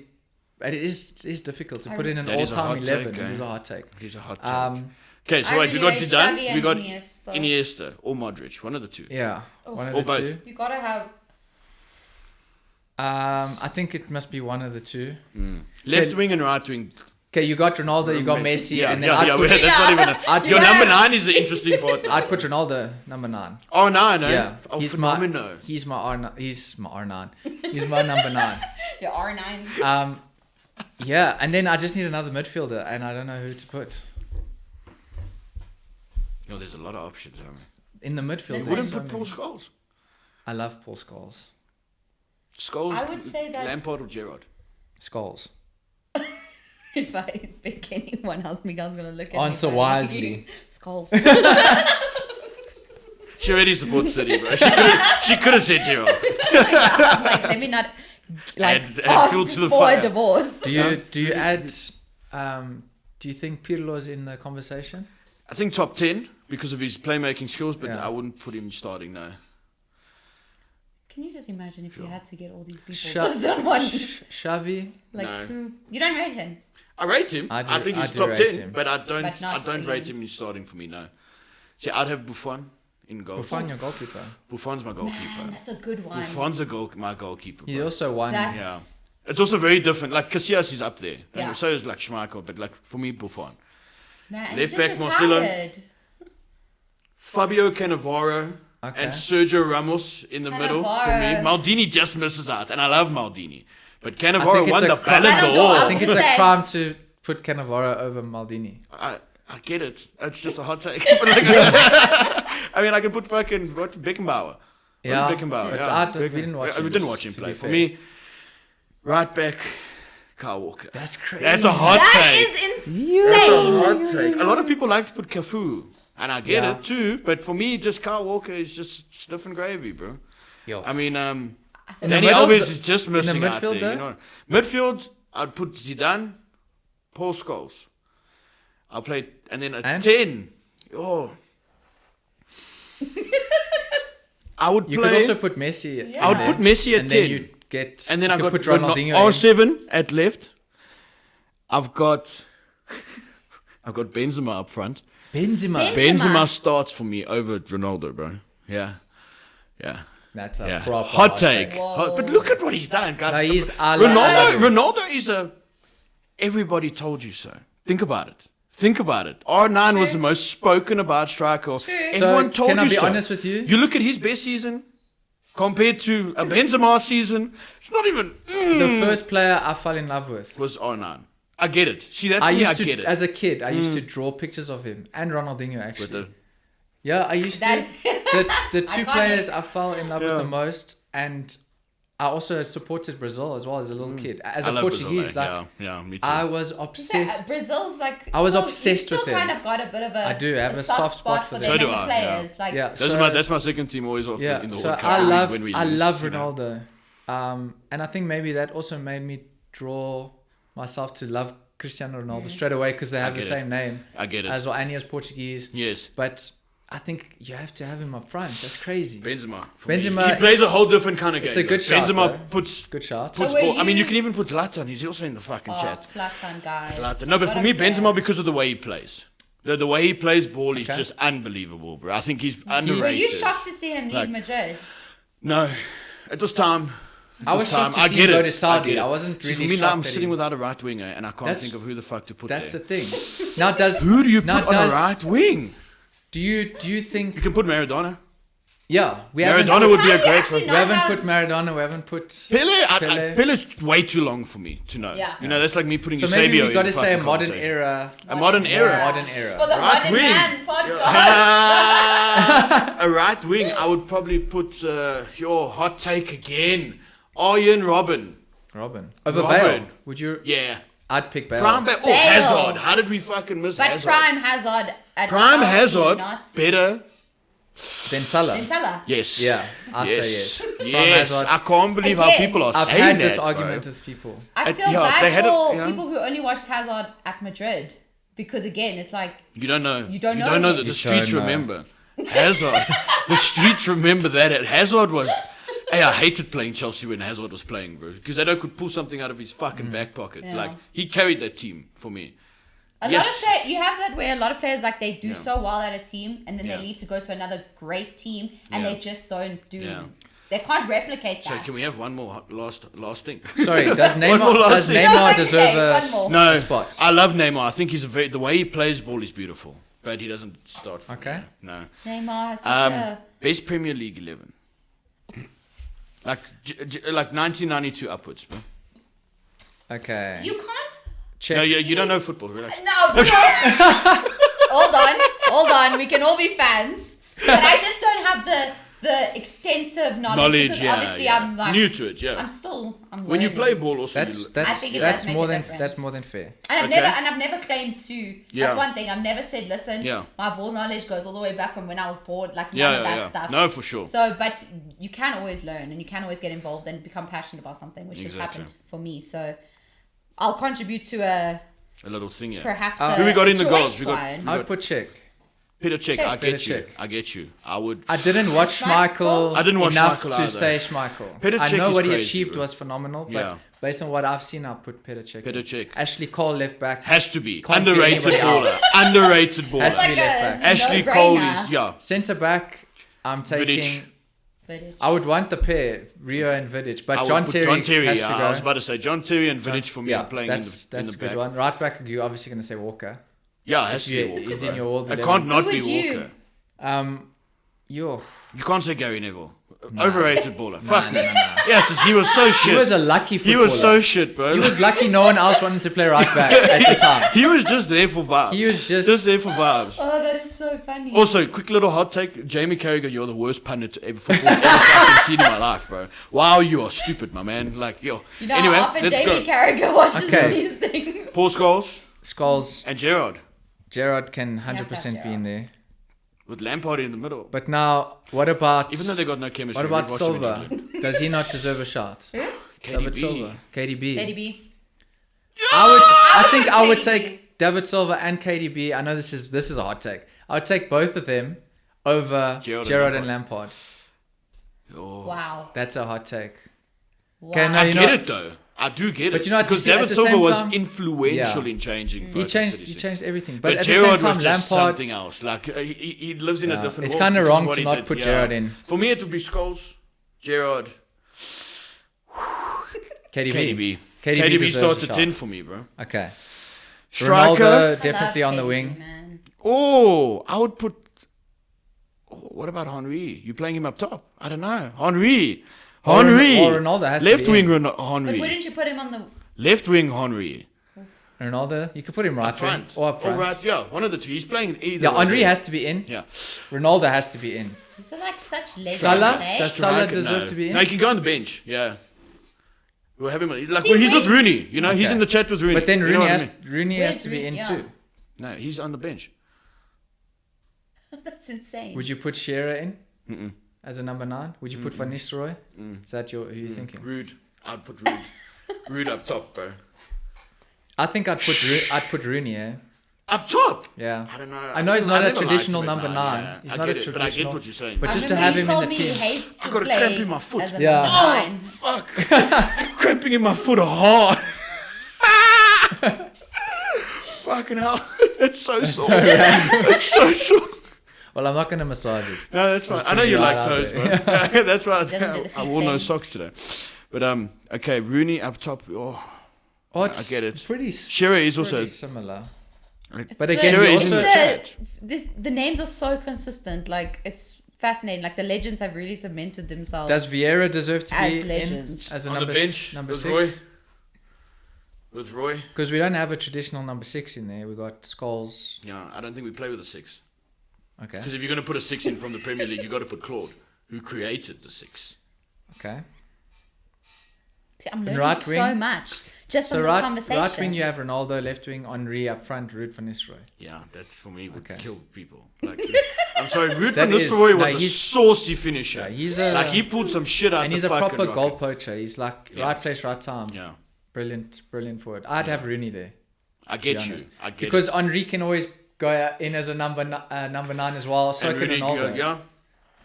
It is difficult to put in an That is a all-time hot 11. take, It is eh? a hot take. He's a hot take. Okay, so I wait, we really got rate Zidane, Xavi we and got Iniesta. Iniesta or Modric, one of the two. Yeah, one of Or the both. two. You gotta have. I think it must be one of the two. Left wing and right wing. Okay, you got Ronaldo, you got Messi, Yeah, and then yeah, I'd, yeah, put, that's not even. I'd Your put- number 9 is the interesting part. I'd put Ronaldo number 9. Oh no, no. Yeah, Oh, he's phenomenal. he's my R9. He's my R9. He's my number 9. Your R9. Yeah, and then I just need another midfielder, and I don't know who to put Oh, there's a lot of options, aren't in the midfield. Listen. Wouldn't there's put so Paul many. Scholes. I love Paul Scholes. Scholes. I would say that- Lampard or Gerrard. Scholes. If I pick anyone else, Miguel's gonna look at Answer me. wisely. Skulls. She already supports City, bro. She could have said Gerrard. Like, let me not like Add ask fuel to the for fire. a divorce. Do you add? Do you think Pirlo's in the conversation? I think top 10 because of his playmaking skills, but Yeah. I wouldn't put him starting now. Can you just imagine if you had to get all these people Sha- just on one? Xavi. Like No. who? You don't rate him. I rate him. I I, do- think I he's do top rate 10, him. but I don't. But not I don't rate 11th. him in starting for me. No. See, I'd have Buffon in goal. Buffon, your goalkeeper. Buffon's my goalkeeper. Man, that's a good one. Buffon's my goalkeeper. He bro. also won. That's, Yeah. It's also very different. Like Casillas is up there, Yeah. and so is like Schmeichel. But like for me, Man, Buffon. and Left he's just back Marcelo. retired. Fabio Cannavaro Okay. and Sergio Ramos in the middle for me. Maldini just misses out, and I love Maldini. But Cannavaro won the Ballon d'Or. I think it's a crime to put Cannavaro over Maldini. I get it. It's just a hot take. But like, I mean, I can put fucking Beckenbauer. Yeah, Beckenbauer. but we didn't watch him. We didn't watch him play. For me, right back, Kyle Walker. That's crazy. That's a hot take. That is insane. Hot take. A lot of people like to put Cafu, and I get it too. But for me, just Kyle Walker is just different gravy, bro. Yo. I mean, said Danny middle, Alves is just missing out midfield, there. You know, midfield, I'd put Zidane, Paul Scholes. I'll play, and then a 10. Oh. I would play. You could also put Messi. I would put Messi at 10. Then you get. And then I got put Ronaldinho. R7 at left. I've got Benzema up front. Benzema starts for me over Ronaldo, bro. Yeah. That's a proper hot take. Whoa. But look at what he's done, guys. No, he's Ronaldo is a everybody told you so. Think about it. R9 was the most spoken about striker. True. Everyone So, told can you I be so. honest with you? You look at his best season compared to a Benzema season. It's not even The first player I fell in love with. was R9. I get it. See, that's I me. I used to, get it. as a kid, I used to draw pictures of him and Ronaldinho actually. With the Yeah, I used That- to. The two Iconic. players I fell in love with Yeah. the most, and I also supported Brazil as well as a little kid. As I a love Portuguese, Brazil, like yeah, me too. I was obsessed. Brazil's like. I was still- obsessed you with still them. kind of got a bit of a. I do have a soft spot for them. them So do many I, players. Like, Yeah, that's my second team always off yeah. in the So World Cup. I lose, love you know. Ronaldo, and I think maybe that also made me draw myself to love Cristiano Ronaldo straight away because they have the get same it. name I get it. as well, and he is Portuguese. Yes. But I think you have to have him up front. That's crazy. Benzema. Benzema- He plays a whole different kind of game. It's a good though. shot, Benzema though. puts Good shot. So ball. were I mean, you you- can even put Zlatan. He's also in the fucking Oh, chat. Zlatan, guys. Zlatan. No, but What for a me, player. Benzema, because of the way he plays. The way he plays ball is Okay. just unbelievable, bro. I think he's underrated. Were you shocked to see him leave Like- Madrid? No. It was time. I was shocked to see him go to Saudi. I wasn't See, really for me now, shocked I'm that sitting he- without a right winger, and I can't That's- think of who the fuck to put That's there. the thing. Now does Who do you now put on a does- right wing? Do you think? You can put Maradona. Yeah, we haven't. Maradona would be How a do you great actually one. We not haven't have- put Maradona. We haven't put Pele. Pele's way too long for me to know. Yeah. You know, that's like me putting So Eusebio maybe we in got the to say a fucking modern conversation. era. A modern era. Modern era. For the Right Modern wing. Man podcast. A right wing, I would probably put your hot take again. Arjen Robben. Robin over Robin. Bale. Would you? Yeah. I'd pick Bale. Prime Bale. Oh, Bale. Hazard. How did we fucking miss But Hazard? Prime Hazard. At Prime Chelsea, Hazard. not Better. Then Salah. than Salah. Yes. Yeah, I say yes. Prime Yes. Hazard. I can't believe how Again, people are I've saying had that, this bro. argument with people. I feel yeah, they bad had for yeah. people who only watched Hazard at Madrid because again, it's like You don't know. You don't know that him. the You streets don't know. remember. Hazard. The streets remember that. Hazard was. Hey, I hated playing Chelsea when Hazard was playing, bro. Because they could pull something out of his fucking back pocket. Yeah. Like, he carried that team for me. a lot of players. You have that where a lot of players like they do Yeah. so well at a team and then Yeah. they leave to go to another great team and Yeah. they just don't do. Yeah. They can't replicate So that. can we have one more last thing? Sorry, does One more Neymar last does thing. Neymar Okay, deserve one a more. No, spot? I love Neymar. I think he's the way he plays ball is beautiful, but he doesn't start. For Okay. me. No. Neymar has such a. Best Premier League 11. Like 1992 upwards, bro. Okay. You can't. Check. No, you don't know football, relax. No, bro. hold on. We can all be fans, but I just don't have the extensive knowledge. Because yeah, obviously yeah. I'm like new to it, yeah. I'm When you learning. play ball, also, That's I think it that's does make more a than difference. that's more than fair. And Okay. I've never claimed to. Yeah. That's one thing. I've never said, listen, Yeah. my ball knowledge goes all the way back from when I was bored, like none yeah, of that yeah. stuff. No, for sure. So, but you can always learn and you can always get involved and become passionate about something, which has Exactly. happened for me. So, I'll contribute to a A little thing, yeah. perhaps. Who we got in the choice goals? We got- one. I'd put check. Peter Cech, I Peter get you. Cech. I get you. I would. I didn't watch Schmeichel? Schmeichel. I didn't watch enough Schmeichel to either. say Schmeichel. Peter I Cech know is what he crazy, achieved bro. was phenomenal, but Yeah. based on what I've seen, I'll put Peter Cech. Peter Cech. Ashley Cole left back. Has to be. Can't be Underrated anybody baller. else. Underrated baller. Has to be Like left a- back. Ashley no-brainer. Cole is, yeah. Centre back. I'm taking. Vidic. Vidic. I would want the pair, Rio and Vidic, but I would John put Terry, John Terry, has yeah. to go. I was about to say John Terry and Vidic for me are playing in that's the a back. good one. Right back, you're obviously going to say Walker. Yeah, it has If to be you- Walker. he's in bro. your world It 11. can't not Who be would you- Walker. Yo. You can't say Gary Neville. Overrated baller. Fuck no, me. no, no. Yes, he was so shit. He was a lucky He footballer. was so shit, bro. He was lucky no one else wanted to play right back at the time. He was just there for vibes. He was just there for vibes. Oh, that is so funny. Also, quick little hot take. Jamie Carragher, you're the worst pundit ever fucking seen in my life, bro. Wow, you are stupid, my man. Like, yo. You know Anyway, how often let's Jamie go. Carragher watches Okay. these things. Paul Scholes Scholes. and Gerrard. Gerrard can have to 100% have be in there. With Lampard in the middle. But now, what about... Even though they got no chemistry. What about we've watched them in Silva? England. Does he not deserve a shot? David Silva. KDB. KDB. I think I would KDB. take David Silva and KDB. I know this is a hot take. I would take both of them over Gerrard and Lampard. Oh. Wow. That's a hot take. Wow. Okay, no, I you get know, it though. I do get But it. you know what, because you see, David at the Silva same was time- influential Yeah. in changing. he Ferguson's changed statistics. everything. But But at the Gerrard same was time, just Lampard. something else. Like he lives in a Yeah. different It's world. kinda because wrong of what to he not did. put Gerrard in. For me, it would be Scholes, Gerrard, KDB. KDB deserves starts a at shot. 10 for me, bro. Okay. Striker. Ronaldo definitely I on the love wing. KDB, man. Oh, I would put. Oh, what about Henry? You playing him up top? I don't know. Henry. Or Henry. Ronaldo has to Left be wing in. But Henry. wouldn't you put him on the... Left wing Henry. Ronaldo, you could put him right Up front. wing or up front. Or right, yeah, one of the two. He's playing either. Yeah, or Henry there. has to be in. Yeah. Ronaldo has to be in. These are like such legends, Salah? eh? Does Salah Striker, deserve no. to be in? No, he can go on the bench. Yeah. We'll have him. Like, See, well, he's wait- with Rooney. You know, he's Okay. in the chat with Rooney. But then You know Rooney what I has mean? Rooney Where's has to be Rooney? in Yeah. too. No, he's on the bench. That's insane. Would you put Shearer in as a number 9? Would you put Van Nistelrooy? Is that who you're thinking? Rude. I'd put Rude. Rude up top, bro. I think I'd put Rooney. Eh? Up top? Yeah. I don't know. I know he's not a never liked traditional him at number 9. Yeah. He's I not get a it, but I get traditional. what you're saying. But I just to remember have you him in told the me team. you hate I to got a play cramp in my foot. as a Yeah. number 9. Fuck. Cramping in my foot hard. Fucking hell. That's so sore. So random. That's so sore. Well, I'm not going to massage it. No, that's fine. I know you right like out toes, there. bro. That's why Doesn't do the I feet wore no thing. socks today. But okay, Rooney up top. Oh, Oh, it's get it. Pretty, Shearer is also. pretty similar. It's But the- again, Shearer we is in also the chat. the names are so consistent. Like, it's fascinating. Like, the legends have really cemented themselves. Does Vieira deserve to As be legends. in as a On number the bench number with 6? Roy. With Roy. Because we don't have a traditional number 6 in there. We got Scholes. Yeah, I don't think we play with a 6. Okay. Because if you're going to put a 6 in from the Premier League, you got to put Claude, who created the 6. Okay. See, I'm learning right so wing? much just So from this right conversation. wing you have Ronaldo, left wing Henry, up front Ruud van Nistelrooy. Yeah, that's for me would Okay. kill people. Like, I'm sorry, Ruud That van is- Nistelrooy no, was a he's- saucy finisher. Yeah, he's a Like he pulled some shit out and the he's a fucking proper rocket. goal poacher. He's like Yeah. right place, right time. Yeah, Brilliant forward. I'd have Rooney there. I to be get you. honest. I get Because it. Henry can always go in as a number 9 as well. So And can Rooney, Ronaldo. yeah,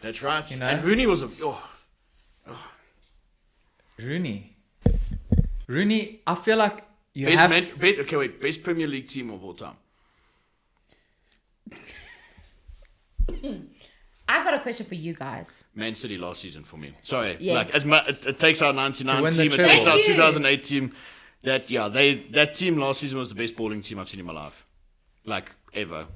that's right. You know? And Rooney was a Rooney, I feel like you best have best Premier League team of all time. I've got a question for you guys. Man City last season for me. Sorry, Yes. like it takes our 99 To win the team, it treble. takes our Thank you. 2008 team. That team last season was the best bowling team I've seen in my life, like ever.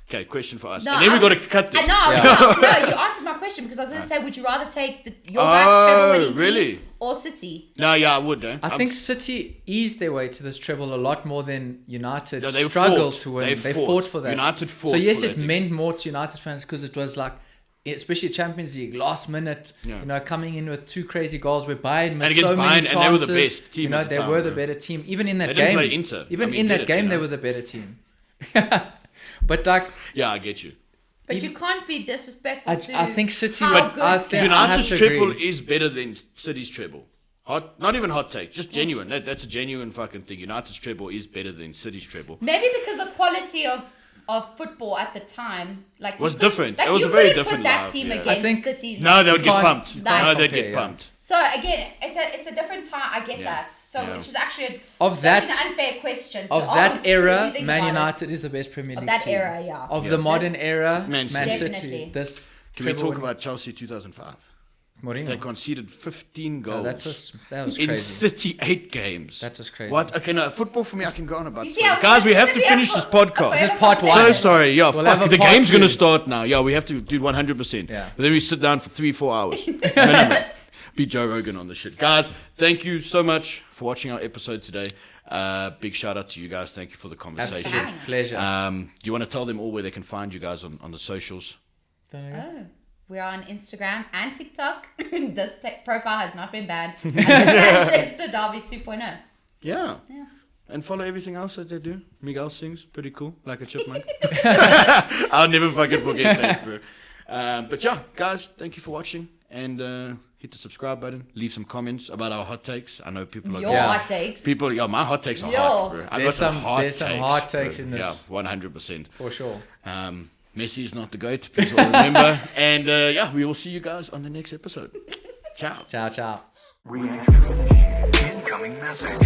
Okay, question for us, No, and then we I'm- got to cut this. No, you answered my question because I was going to say, would you rather take your guys' treble winning really? team or City? No, yeah, I would. Eh? I think City eased their way to this treble a lot more than United Yeah, they struggled fought. to win. They They fought for that. United fought So yes, for it that. meant more to United fans because it was like, especially Champions League, last minute, Yeah. coming in with 2 crazy goals where Bayern missed against so many Bayern, chances. and they were the best team at the they time, were the bro. better team. Even in that They game, didn't play Inter. even I mean, in get that it, game, you they know? were the better team. But like, Yeah, I get you. But you can't be disrespectful I to think City. how would- good I City think I have United's to treble agree. is better than City's treble. Not even hot take, just genuine. That's a genuine fucking thing. United's treble is better than City's treble. Maybe because the quality of football at the time like Was you could- different. Like It was you a very couldn't different put that life, team yeah. against I think- City. No, they would get can't- pumped. you can't No, they'd compare, get yeah. pumped. So again, it's a different time. I get Yeah. that. So Yeah. which is actually Of such that- an unfair question. Of to that ask, if you era, think Man about it. United is the best Premier Of League that team. era, yeah. Of Yeah. the modern This- era, Man Man City. City. Definitely. This Can we treble talk win- about Chelsea 2005? Mourinho. They conceded 15 goals. That was in crazy. 38 games. That was crazy. What? Okay, no, football for me, I can go on about. You see, I was Guys, we gonna have to be a finish this podcast. This is part So one. sorry. Yeah, We'll have fuck. a The part game's going to two. start now. Yeah, we have to do 100%. Yeah. But then we sit down for 3-4 hours. Minimum. Be Joe Rogan on the shit. Guys, thank you so much for watching our episode today. Big shout out to you guys. Thank you for the conversation. Absolute pleasure. Do you want to tell them all where they can find you guys on the socials? Oh, we're on Instagram and TikTok. This profile has not been banned. Manchester Derby 2.0. Yeah. Yeah. And follow everything else that they do. Miguel sings pretty cool, like a chipmunk. I'll never fucking forget that, bro. But yeah, guys, thank you for watching. And hit the subscribe button. Leave some comments about our hot takes. I know people are Your Yeah. hot takes. people. Yeah, my hot takes are hot, bro. I got There's some hot there's takes. some hot bro. takes in this. Yeah, 100%. For sure. Messi is not the GOAT. Please all remember. And yeah, we will see you guys on the next episode. Ciao. Ciao, ciao. Reaction. Incoming message.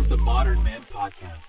The Modern Man Podcast.